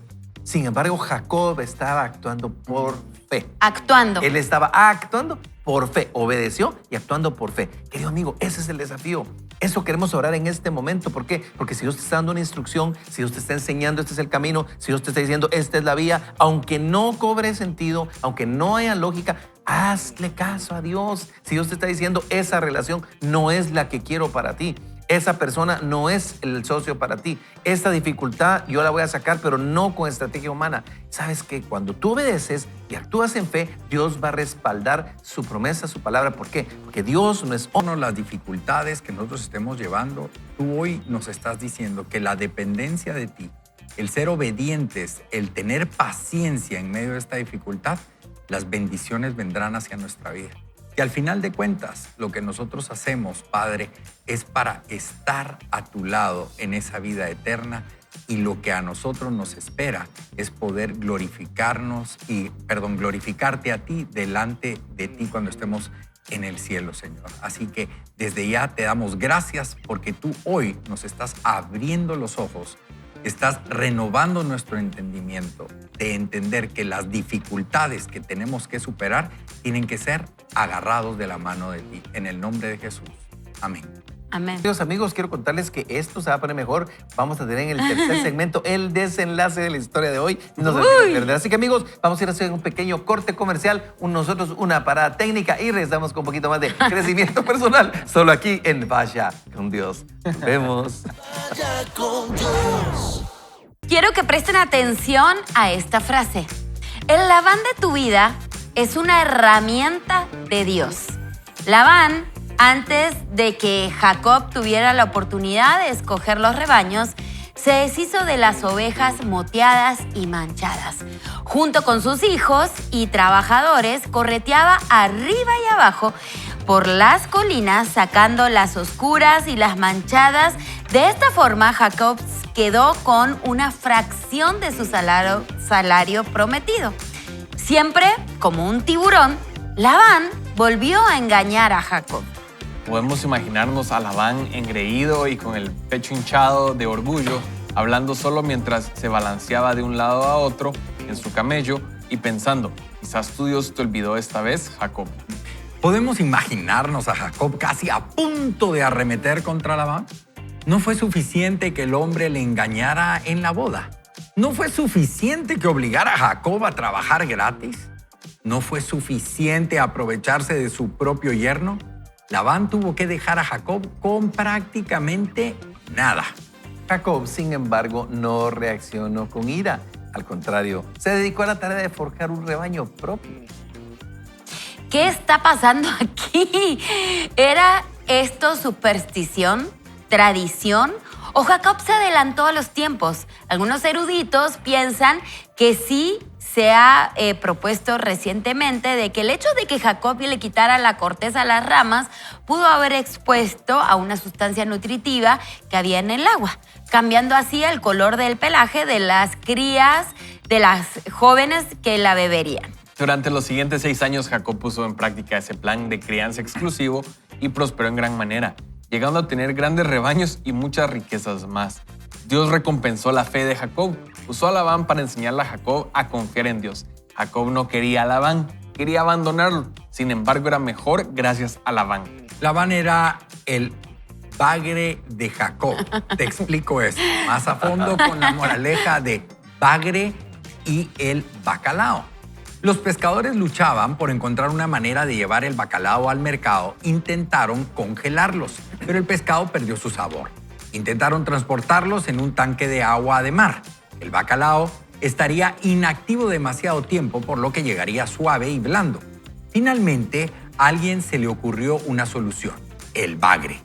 Sin embargo, Jacob estaba actuando por fe. Actuando. Él estaba actuando por fe, obedeció y actuando por fe. Querido amigo, ese es el desafío. Eso queremos orar en este momento. ¿Por qué? Porque si Dios te está dando una instrucción, si Dios te está enseñando, este es el camino, si Dios te está diciendo, esta es la vía, aunque no cobre sentido, aunque no haya lógica, hazle caso a Dios. Si Dios te está diciendo, esa relación no es la que quiero para ti. Esa persona no es el socio para ti. Esta dificultad yo la voy a sacar, pero no con estrategia humana. Sabes que cuando tú obedeces y actúas en fe, Dios va a respaldar su promesa, su palabra. ¿Por qué? Porque Dios no es... Las dificultades que nosotros estemos llevando, tú hoy nos estás diciendo que la dependencia de ti el ser obedientes, el tener paciencia en medio de esta dificultad, las bendiciones vendrán hacia nuestra vida. Y al final de cuentas, lo que nosotros hacemos, Padre, es para estar a tu lado en esa vida eterna, y lo que a nosotros nos espera es poder glorificarte a ti delante de ti cuando estemos en el cielo, Señor. Así que desde ya te damos gracias porque tú hoy nos estás abriendo los ojos, estás renovando nuestro entendimiento de entender que las dificultades que tenemos que superar tienen que ser agarrados de la mano de ti. En el nombre de Jesús. Amén. Amén. Queridos amigos, quiero contarles que esto se va a poner mejor. Vamos a tener en el tercer segmento el desenlace de la historia de hoy. No se olviden perder. Así que amigos, vamos a ir a hacer un pequeño corte comercial, nosotros una parada técnica y regresamos con un poquito más de crecimiento personal, solo aquí en Vaya con Dios. Nos vemos. Vaya con Dios. Quiero que presten atención a esta frase. El Labán de tu vida es una herramienta de Dios. Labán, antes de que Jacob tuviera la oportunidad de escoger los rebaños, se deshizo de las ovejas moteadas y manchadas. Junto con sus hijos y trabajadores, correteaba arriba y abajo por las colinas, sacando las oscuras y las manchadas. De esta forma, Jacob quedó con una fracción de su salario prometido. Siempre, como un tiburón, Labán volvió a engañar a Jacob. Podemos imaginarnos a Labán engreído y con el pecho hinchado de orgullo, hablando solo mientras se balanceaba de un lado a otro en su camello y pensando, quizás tu Dios te olvidó esta vez, Jacob. ¿Podemos imaginarnos a Jacob casi a punto de arremeter contra Labán? ¿No fue suficiente que el hombre le engañara en la boda? ¿No fue suficiente que obligara a Jacob a trabajar gratis? ¿No fue suficiente aprovecharse de su propio yerno? Labán tuvo que dejar a Jacob con prácticamente nada. Jacob, sin embargo, no reaccionó con ira. Al contrario, se dedicó a la tarea de forjar un rebaño propio. ¿Qué está pasando aquí? ¿Era esto superstición, tradición o Jacob se adelantó a los tiempos? Algunos eruditos piensan que sí se ha propuesto recientemente de que el hecho de que Jacob le quitara la corteza a las ramas pudo haber expuesto a una sustancia nutritiva que había en el agua, cambiando así el color del pelaje de las crías de las jóvenes que la beberían. Durante los siguientes 6 años, Jacob puso en práctica ese plan de crianza exclusivo y prosperó en gran manera, llegando a tener grandes rebaños y muchas riquezas más. Dios recompensó la fe de Jacob. Usó a Labán para enseñarle a Jacob a confiar en Dios. Jacob no quería a Labán, quería abandonarlo. Sin embargo, era mejor gracias a Labán. Labán era el bagre de Jacob. Te explico esto más a fondo con la moraleja de bagre y el bacalao. Los pescadores luchaban por encontrar una manera de llevar el bacalao al mercado. Intentaron congelarlos, pero el pescado perdió su sabor. Intentaron transportarlos en un tanque de agua de mar. El bacalao estaría inactivo demasiado tiempo, por lo que llegaría suave y blando. Finalmente, a alguien se le ocurrió una solución: el bagre.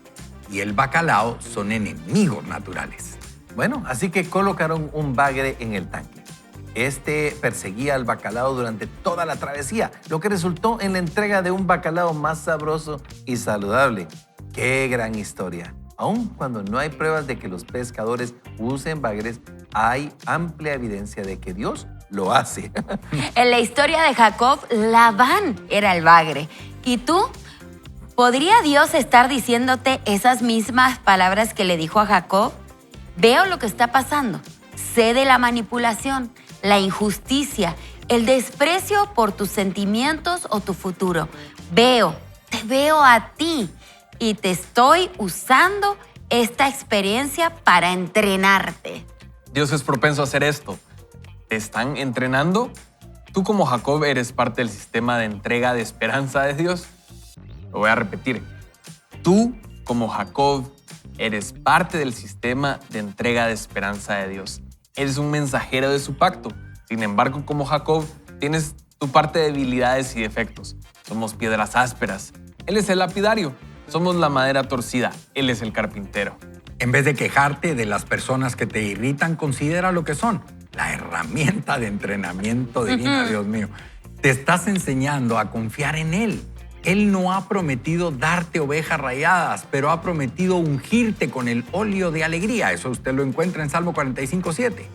Y el bacalao son enemigos naturales. Bueno, así que colocaron un bagre en el tanque. Este perseguía al bacalao durante toda la travesía, lo que resultó en la entrega de un bacalao más sabroso y saludable. ¡Qué gran historia! Aun cuando no hay pruebas de que los pescadores usen bagres, hay amplia evidencia de que Dios lo hace. En la historia de Jacob, Labán era el bagre. ¿Y tú? ¿Podría Dios estar diciéndote esas mismas palabras que le dijo a Jacob? Veo lo que está pasando. Sé de la manipulación, la injusticia, el desprecio por tus sentimientos o tu futuro. Te veo a ti. Y te estoy usando esta experiencia para entrenarte. Dios es propenso a hacer esto. ¿Te están entrenando? Tú como Jacob eres parte del sistema de entrega de esperanza de Dios. Lo voy a repetir. Tú como Jacob eres parte del sistema de entrega de esperanza de Dios. Eres un mensajero de su pacto. Sin embargo, como Jacob, tienes tu parte de debilidades y defectos. Somos piedras ásperas. Él es el lapidario. Somos la madera torcida, Él es el carpintero. En vez de quejarte de las personas que te irritan, considera lo que son. La herramienta de entrenamiento divina, Dios mío. Te estás enseñando a confiar en Él. Él no ha prometido darte ovejas rayadas, pero ha prometido ungirte con el óleo de alegría. Eso usted lo encuentra en Salmo 45:7.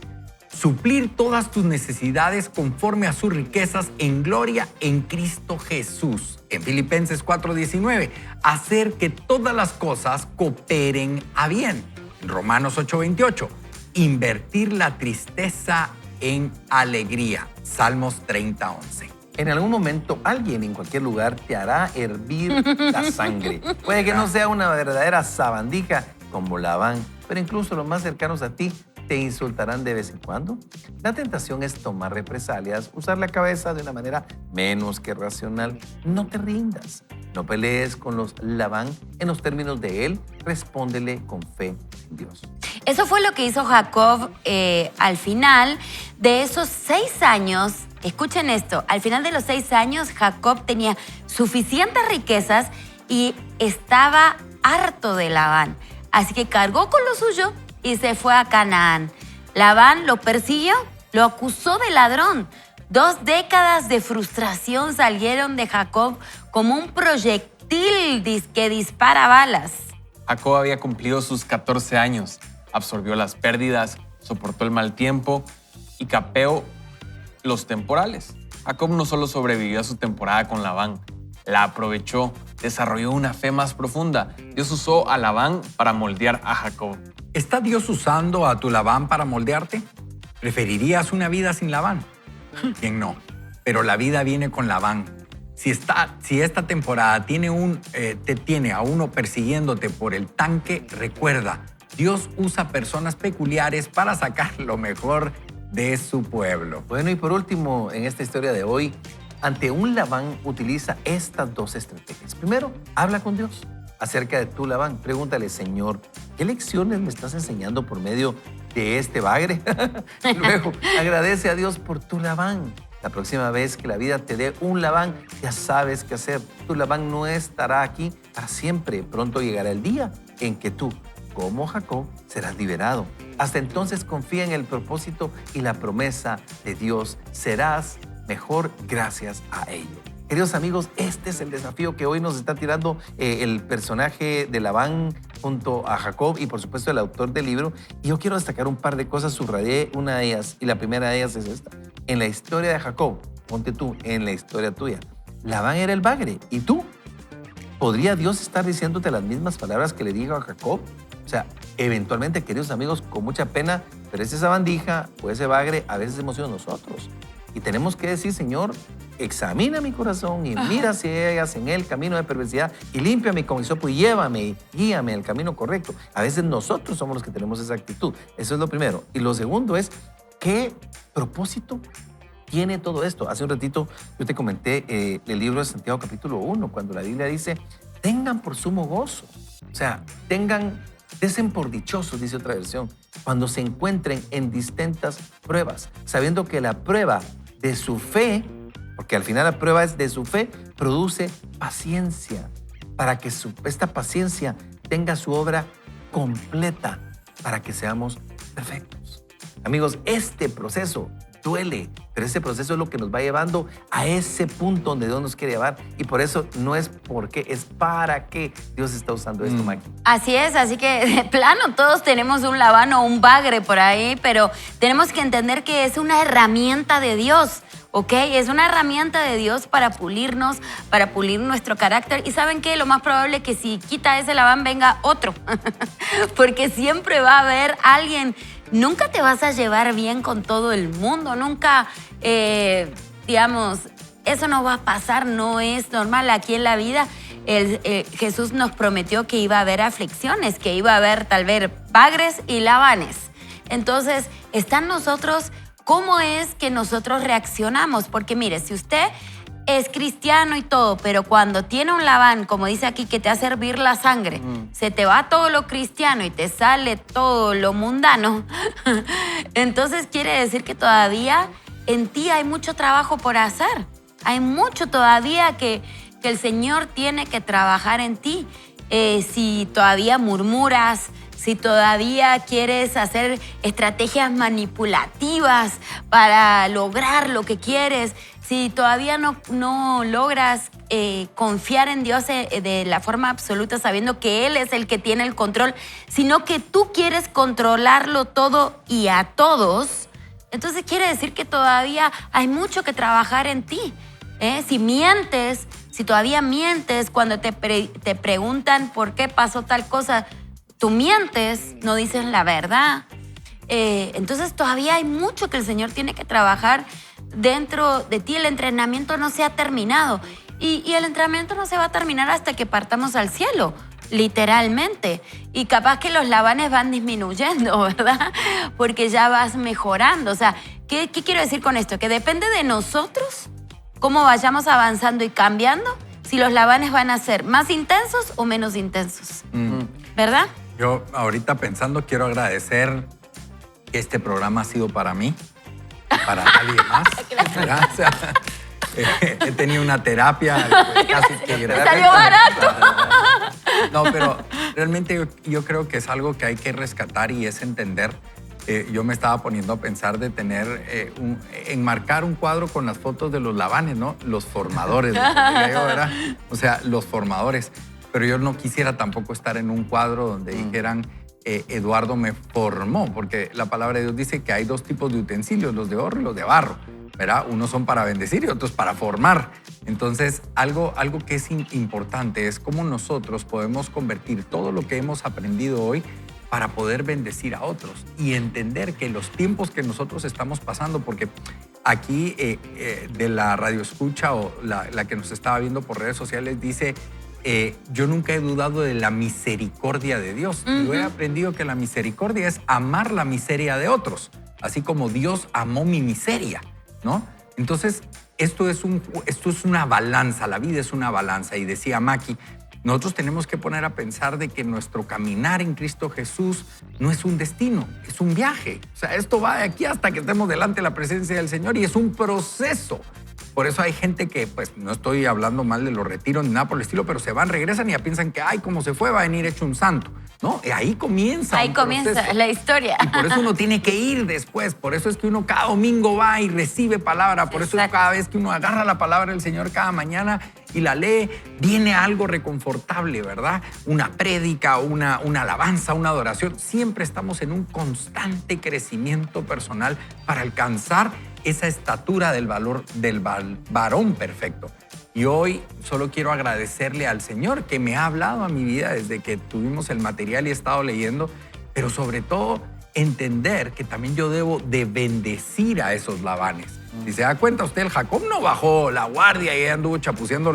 Suplir todas tus necesidades conforme a sus riquezas en gloria en Cristo Jesús. En Filipenses 4:19, hacer que todas las cosas cooperen a bien. En Romanos 8:28, invertir la tristeza en alegría. Salmos 30:11. En algún momento alguien en cualquier lugar te hará hervir la sangre. Puede que no sea una verdadera sabandija como Labán, pero incluso los más cercanos a ti te insultarán de vez en cuando. La tentación es tomar represalias, usar la cabeza de una manera menos que racional. No te rindas. No pelees con los Labán en los términos de él. Respóndele con fe en Dios. Eso fue lo que hizo Jacob al final de esos 6 años. Escuchen esto, al final de los 6 años Jacob tenía suficientes riquezas y estaba harto de Labán. Así que cargó con lo suyo y se fue a Canaán. Labán lo persiguió, lo acusó de ladrón. 2 décadas de frustración salieron de Jacob como un proyectil que dispara balas. Jacob había cumplido sus 14 años, absorbió las pérdidas, soportó el mal tiempo y capeó los temporales. Jacob no solo sobrevivió a su temporada con Labán, la aprovechó, desarrolló una fe más profunda. Dios usó a Labán para moldear a Jacob. ¿Está Dios usando a tu Labán para moldearte? ¿Preferirías una vida sin Labán? ¿Quién no? Pero la vida viene con Labán. Si esta temporada te tiene a uno persiguiéndote por el tanque, recuerda, Dios usa personas peculiares para sacar lo mejor de su pueblo. Bueno, y por último, en esta historia de hoy, ante un Labán utiliza estas 2 estrategias. Primero, habla con Dios acerca de tu Labán. Pregúntale, Señor, ¿qué lecciones me estás enseñando por medio de este bagre? Luego, agradece a Dios por tu Labán. La próxima vez que la vida te dé un Labán, ya sabes qué hacer. Tu Labán no estará aquí para siempre. Pronto llegará el día en que tú, como Jacob, serás liberado. Hasta entonces confía en el propósito y la promesa de Dios. Serás mejor gracias a ello. Queridos amigos, este es el desafío que hoy nos está tirando el personaje de Labán junto a Jacob y por supuesto el autor del libro. Y yo quiero destacar un par de cosas, subrayé una de ellas y la primera de ellas es esta. En la historia de Jacob, ponte tú en la historia tuya, Labán era el bagre y tú. ¿Podría Dios estar diciéndote las mismas palabras que le dijo a Jacob? O sea, eventualmente, queridos amigos, con mucha pena, pero es esa bandija o ese bagre a veces hemos sido nosotros. Y tenemos que decir, Señor, examina mi corazón y mira si hayas en él camino de perversidad y límpiame con hisopo y llévame y guíame al camino correcto. A veces nosotros somos los que tenemos esa actitud. Eso es lo primero. Y lo segundo es, ¿qué propósito tiene todo esto? Hace un ratito yo te comenté el libro de Santiago capítulo 1, cuando la Biblia dice, tengan por sumo gozo. O sea, desen por dichosos, dice otra versión, cuando se encuentren en distintas pruebas, sabiendo que la prueba de su fe, porque al final la prueba es de su fe, produce paciencia, para que esta paciencia tenga su obra completa, para que seamos perfectos. Amigos, este proceso duele, pero ese proceso es lo que nos va llevando a ese punto donde Dios nos quiere llevar. Y por eso no es por qué, es para qué Dios está usando esto, Maki. Así es, así que de plano todos tenemos un Labán o un bagre por ahí, pero tenemos que entender que es una herramienta de Dios, ¿ok? Es una herramienta de Dios para pulirnos, para pulir nuestro carácter. Y ¿saben qué? Lo más probable es que si quita ese Labán venga otro, porque siempre va a haber alguien. Nunca te vas a llevar bien con todo el mundo, nunca, digamos, eso no va a pasar, no es normal. Aquí en la vida Jesús nos prometió que iba a haber aflicciones, que iba a haber tal vez bagres y Labanes. Entonces, está en nosotros cómo es que nosotros reaccionamos, porque mire, si usted es cristiano y todo, pero cuando tiene un Labán, como dice aquí, que te hace hervir la sangre, se te va todo lo cristiano y te sale todo lo mundano, entonces quiere decir que todavía en ti hay mucho trabajo por hacer. Hay mucho todavía que el Señor tiene que trabajar en ti. Si todavía murmuras, si todavía quieres hacer estrategias manipulativas para lograr lo que quieres, si todavía no logras confiar en Dios de la forma absoluta, sabiendo que Él es el que tiene el control, sino que tú quieres controlarlo todo y a todos, entonces quiere decir que todavía hay mucho que trabajar en ti. Si mientes, si todavía mientes cuando te preguntan por qué pasó tal cosa, tú mientes, no dices la verdad. Entonces todavía hay mucho que el Señor tiene que trabajar dentro de ti. El entrenamiento no se ha terminado. Y el entrenamiento no se va a terminar hasta que partamos al cielo, literalmente. Y capaz que los lavanes van disminuyendo, ¿verdad? Porque ya vas mejorando. O sea, ¿qué quiero decir con esto? Que depende de nosotros cómo vayamos avanzando y cambiando, si los lavanes van a ser más intensos o menos intensos. ¿Verdad? Yo ahorita pensando quiero agradecer que este programa ha sido para mí, para nadie más. ¿Verdad? O sea, he tenido una terapia casi que gratuita. Salió barato. No, pero realmente yo creo que es algo que hay que rescatar y es entender. Yo me estaba poniendo a pensar de tener, enmarcar un cuadro con las fotos de los lavanes, ¿no? Los formadores, diría yo, ¿verdad? O sea, los formadores. Pero yo no quisiera tampoco estar en un cuadro donde dijeran, Eduardo me formó, porque la palabra de Dios dice que hay dos tipos de utensilios, los de oro y los de barro, ¿verdad? Unos son para bendecir y otros para formar. Entonces, algo que es importante es cómo nosotros podemos convertir todo lo que hemos aprendido hoy para poder bendecir a otros y entender que los tiempos que nosotros estamos pasando, porque aquí de la radio escucha o la que nos estaba viendo por redes sociales dice, yo nunca he dudado de la misericordia de Dios. Yo he aprendido que la misericordia es amar la miseria de otros, así como Dios amó mi miseria, ¿no? Entonces, esto es una balanza, la vida es una balanza. Y decía Maki, nosotros tenemos que poner a pensar de que nuestro caminar en Cristo Jesús no es un destino, es un viaje. O sea, esto va de aquí hasta que estemos delante de la presencia del Señor y es un proceso. Por eso hay gente que, pues, no estoy hablando mal de los retiros ni nada por el estilo, pero se van, regresan y ya piensan que, ay, como se fue, va a venir hecho un santo. ¿No? Ahí comienza Ahí comienza proceso. la historia. Y por eso uno tiene que ir después. Por eso es que uno cada domingo va y recibe palabra. Por eso cada vez que uno agarra la palabra del Señor cada mañana y la lee, viene algo reconfortable, ¿verdad? Una prédica, una alabanza, una adoración. Siempre estamos en un constante crecimiento personal para alcanzar esa estatura del valor del varón perfecto. Y hoy solo quiero agradecerle al Señor que me ha hablado a mi vida desde que tuvimos el material y he estado leyendo, pero sobre todo entender que también yo debo de bendecir a esos lavanes. Si se da cuenta usted, el Jacob no bajó la guardia y anduvo chapuceando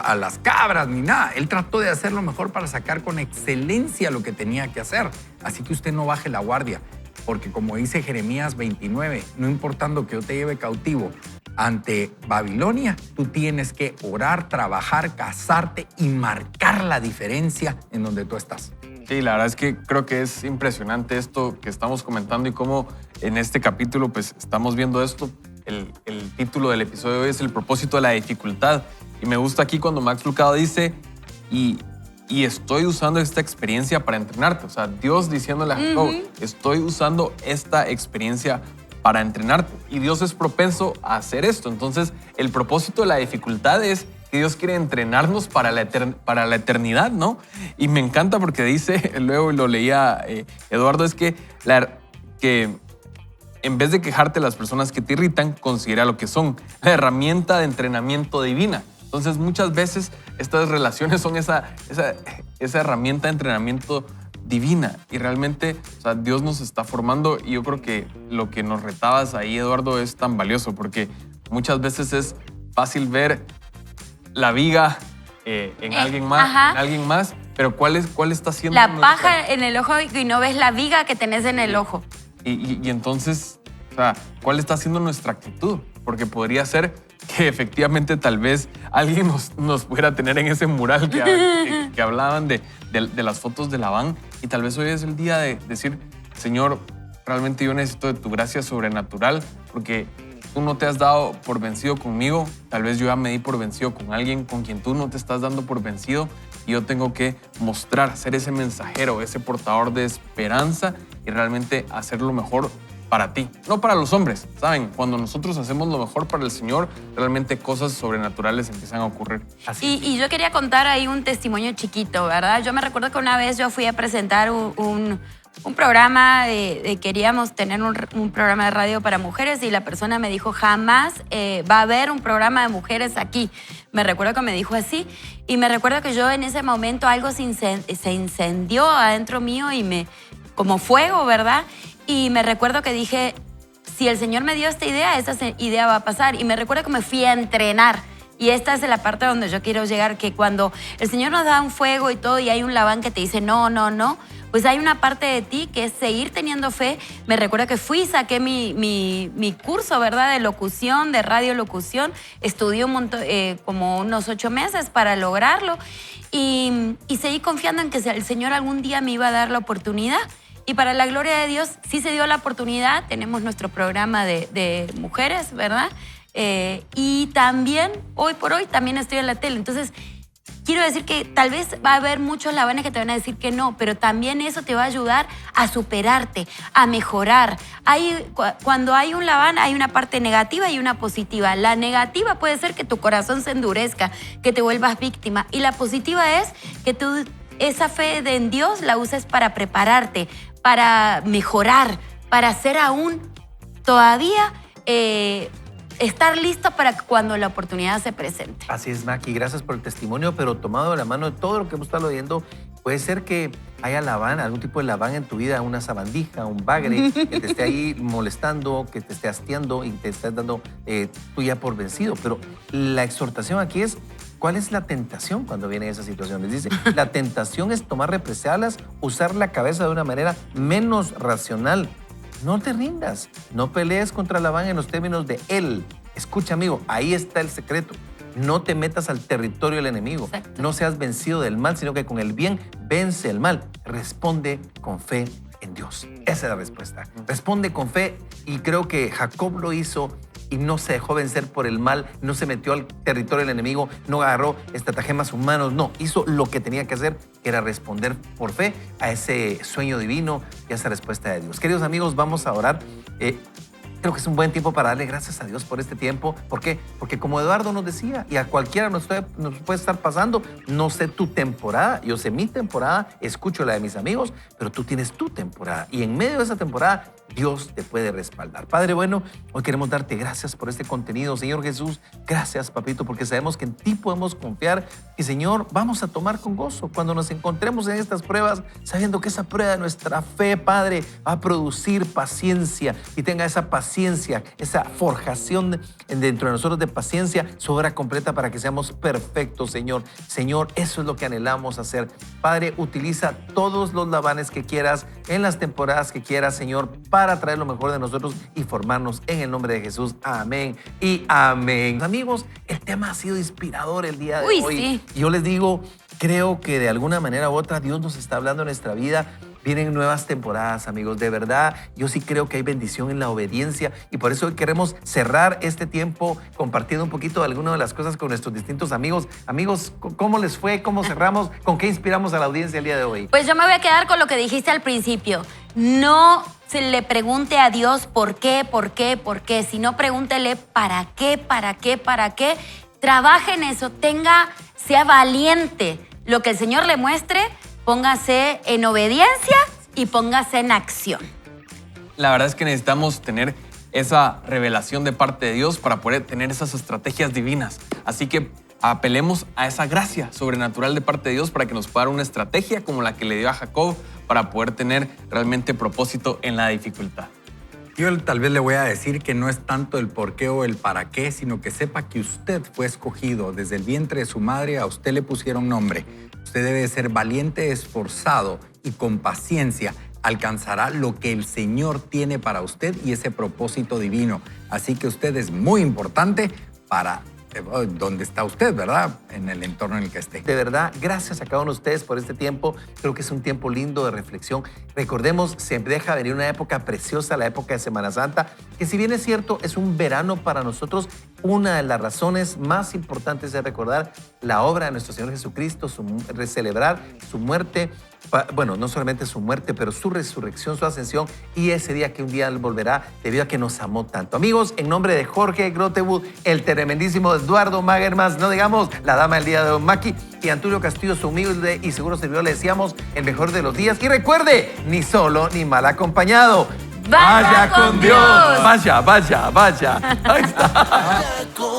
a las cabras ni nada. Él trató de hacer lo mejor para sacar con excelencia lo que tenía que hacer. Así que usted no baje la guardia, porque como dice Jeremías 29, no importando que yo te lleve cautivo ante Babilonia, tú tienes que orar, trabajar, casarte y marcar la diferencia en donde tú estás. Sí, la verdad es que creo que es impresionante esto que estamos comentando y cómo en este capítulo pues estamos viendo esto. El título del episodio de hoy es El propósito de la dificultad. Y me gusta aquí cuando Max Lucado dice, y estoy usando esta experiencia para entrenarte. O sea, Dios diciéndole a Jacob, estoy usando esta experiencia para entrenarte. Y Dios es propenso a hacer esto. Entonces, el propósito de la dificultad es que Dios quiere entrenarnos para la eternidad, ¿no? Y me encanta porque dice, luego lo leía Eduardo, es que en vez de quejarte de las personas que te irritan, considera lo que son, la herramienta de entrenamiento divina. Entonces, muchas veces estas relaciones son esa herramienta de entrenamiento divina. Y realmente, o sea, Dios nos está formando y yo creo que lo que nos retabas ahí, Eduardo, es tan valioso porque muchas veces es fácil ver la viga en alguien más, pero ¿cuál está haciendo la paja en el ojo y no ves la viga que tenés en el ojo? Y entonces, o sea, ¿cuál está haciendo nuestra actitud? Porque podría ser que efectivamente tal vez alguien nos pudiera tener en ese mural que hablaban de las fotos de Labán y tal vez hoy es el día de decir, Señor, realmente yo necesito de tu gracia sobrenatural porque tú no te has dado por vencido conmigo, tal vez yo ya me di por vencido con alguien con quien tú no te estás dando por vencido y yo tengo que mostrar, ser ese mensajero, ese portador de esperanza y realmente hacer lo mejor para ti, no para los hombres, ¿saben? Cuando nosotros hacemos lo mejor para el Señor, realmente cosas sobrenaturales empiezan a ocurrir. Y yo quería contar ahí un testimonio chiquito, ¿verdad? Yo me recuerdo que una vez yo fui a presentar un programa, queríamos tener un programa de radio para mujeres y la persona me dijo, jamás va a haber un programa de mujeres aquí. Me recuerdo que me dijo así y me recuerdo que yo en ese momento algo se incendió adentro mío y como fuego, ¿verdad? Y me recuerdo que dije, si el Señor me dio esta idea, esa idea va a pasar. Y me recuerdo que me fui a entrenar. Y esta es la parte donde yo quiero llegar, que cuando el Señor nos da un fuego y todo y hay un Labán que te dice no, no, no, pues hay una parte de ti que es seguir teniendo fe. Me recuerdo que fui y saqué mi curso, ¿verdad? De locución, de radiolocución. Estudié un montón, como unos 8 meses para lograrlo. Y seguí confiando en que el Señor algún día me iba a dar la oportunidad. Y para la gloria de Dios, sí se dio la oportunidad. Tenemos nuestro programa de mujeres, ¿verdad? Y también, hoy por hoy, también estoy en la tele. Entonces, quiero decir que tal vez va a haber muchos Labanes que te van a decir que no, pero también eso te va a ayudar a superarte, a mejorar. Cuando hay un Labán, hay una parte negativa y una positiva. La negativa puede ser que tu corazón se endurezca, que te vuelvas víctima. Y la positiva es que tú esa fe en Dios la uses para prepararte, para mejorar, para ser aún todavía estar listo para cuando la oportunidad se presente. Así es, Maki. Gracias por el testimonio, pero tomado de la mano de todo lo que hemos estado oyendo, puede ser que haya Labán, algún tipo de Labán en tu vida, una sabandija, un bagre, que te esté ahí molestando, que te esté hastiando y te esté dando tú ya por vencido. Pero la exhortación aquí es, ¿cuál es la tentación cuando viene esa situación? Les dice, la tentación es tomar represalias, usar la cabeza de una manera menos racional. No te rindas, no pelees contra Labán en los términos de él. Escucha, amigo, ahí está el secreto. No te metas al territorio del enemigo. Exacto. No seas vencido del mal, sino que con el bien vence el mal. Responde con fe en Dios. Esa es la respuesta. Responde con fe y creo que Jacob lo hizo y no se dejó vencer por el mal, no se metió al territorio del enemigo, no agarró estratagemas humanos, no, hizo lo que tenía que hacer, que era responder por fe a ese sueño divino y a esa respuesta de Dios. Queridos amigos, vamos a orar. Creo que es un buen tiempo para darle gracias a Dios por este tiempo. ¿Por qué? Porque como Eduardo nos decía, y a cualquiera nos puede estar pasando, no sé tu temporada, yo sé mi temporada, escucho la de mis amigos, pero tú tienes tu temporada. Y en medio de esa temporada, Dios te puede respaldar. Padre bueno, hoy queremos darte gracias por este contenido. Señor Jesús, gracias, papito, porque sabemos que en ti podemos confiar. Y Señor, vamos a tomar con gozo cuando nos encontremos en estas pruebas, sabiendo que esa prueba de nuestra fe, Padre, va a producir paciencia y tenga esa paciencia, esa forjación dentro de nosotros de paciencia, su obra completa para que seamos perfectos, Señor. Señor, eso es lo que anhelamos hacer. Padre, utiliza todos los Labanes que quieras en las temporadas que quieras, Señor, para traer lo mejor de nosotros y formarnos en el nombre de Jesús. Amén y amén. Amigos, el tema ha sido inspirador el día de hoy. Sí. Yo les digo, creo que de alguna manera u otra Dios nos está hablando en nuestra vida. Vienen nuevas temporadas, amigos. De verdad, yo sí creo que hay bendición en la obediencia y por eso hoy queremos cerrar este tiempo compartiendo un poquito de algunas de las cosas con nuestros distintos amigos. Amigos, ¿cómo les fue? ¿Cómo cerramos? ¿Con qué inspiramos a la audiencia el día de hoy? Pues yo me voy a quedar con lo que dijiste al principio. No se le pregunte a Dios por qué, sino pregúntele para qué. Trabaje en eso, sea valiente. Lo que el Señor le muestre, póngase en obediencia y póngase en acción. La verdad es que necesitamos tener esa revelación de parte de Dios para poder tener esas estrategias divinas. Así que apelemos a esa gracia sobrenatural de parte de Dios para que nos pueda dar una estrategia como la que le dio a Jacob para poder tener realmente propósito en la dificultad. Yo tal vez le voy a decir que no es tanto el por qué o el para qué, sino que sepa que usted fue escogido desde el vientre de su madre, a usted le pusieron nombre. Usted debe ser valiente, esforzado y con paciencia alcanzará lo que el Señor tiene para usted y ese propósito divino. Así que usted es muy importante para donde está usted, ¿verdad? En el entorno en el que esté. De verdad, gracias a cada uno de ustedes por este tiempo. Creo que es un tiempo lindo de reflexión. Recordemos, se deja venir una época preciosa, la época de Semana Santa, que si bien es cierto, es un verano para nosotros, una de las razones más importantes es recordar la obra de nuestro Señor Jesucristo, celebrar su muerte, bueno, no solamente su muerte, pero su resurrección, su ascensión, y ese día que un día Él volverá debido a que nos amó tanto. Amigos, en nombre de Jorge Grotewood, el tremendísimo Eduardo Magermas, no digamos la dama del día de Don Maki, y Antonio Castillo, su humilde y seguro servidor, le decíamos el mejor de los días. Y recuerde, ni solo ni mal acompañado. ¡Vaya con Dios! Vaya, vaya, vaya. Ahí está. Vaya con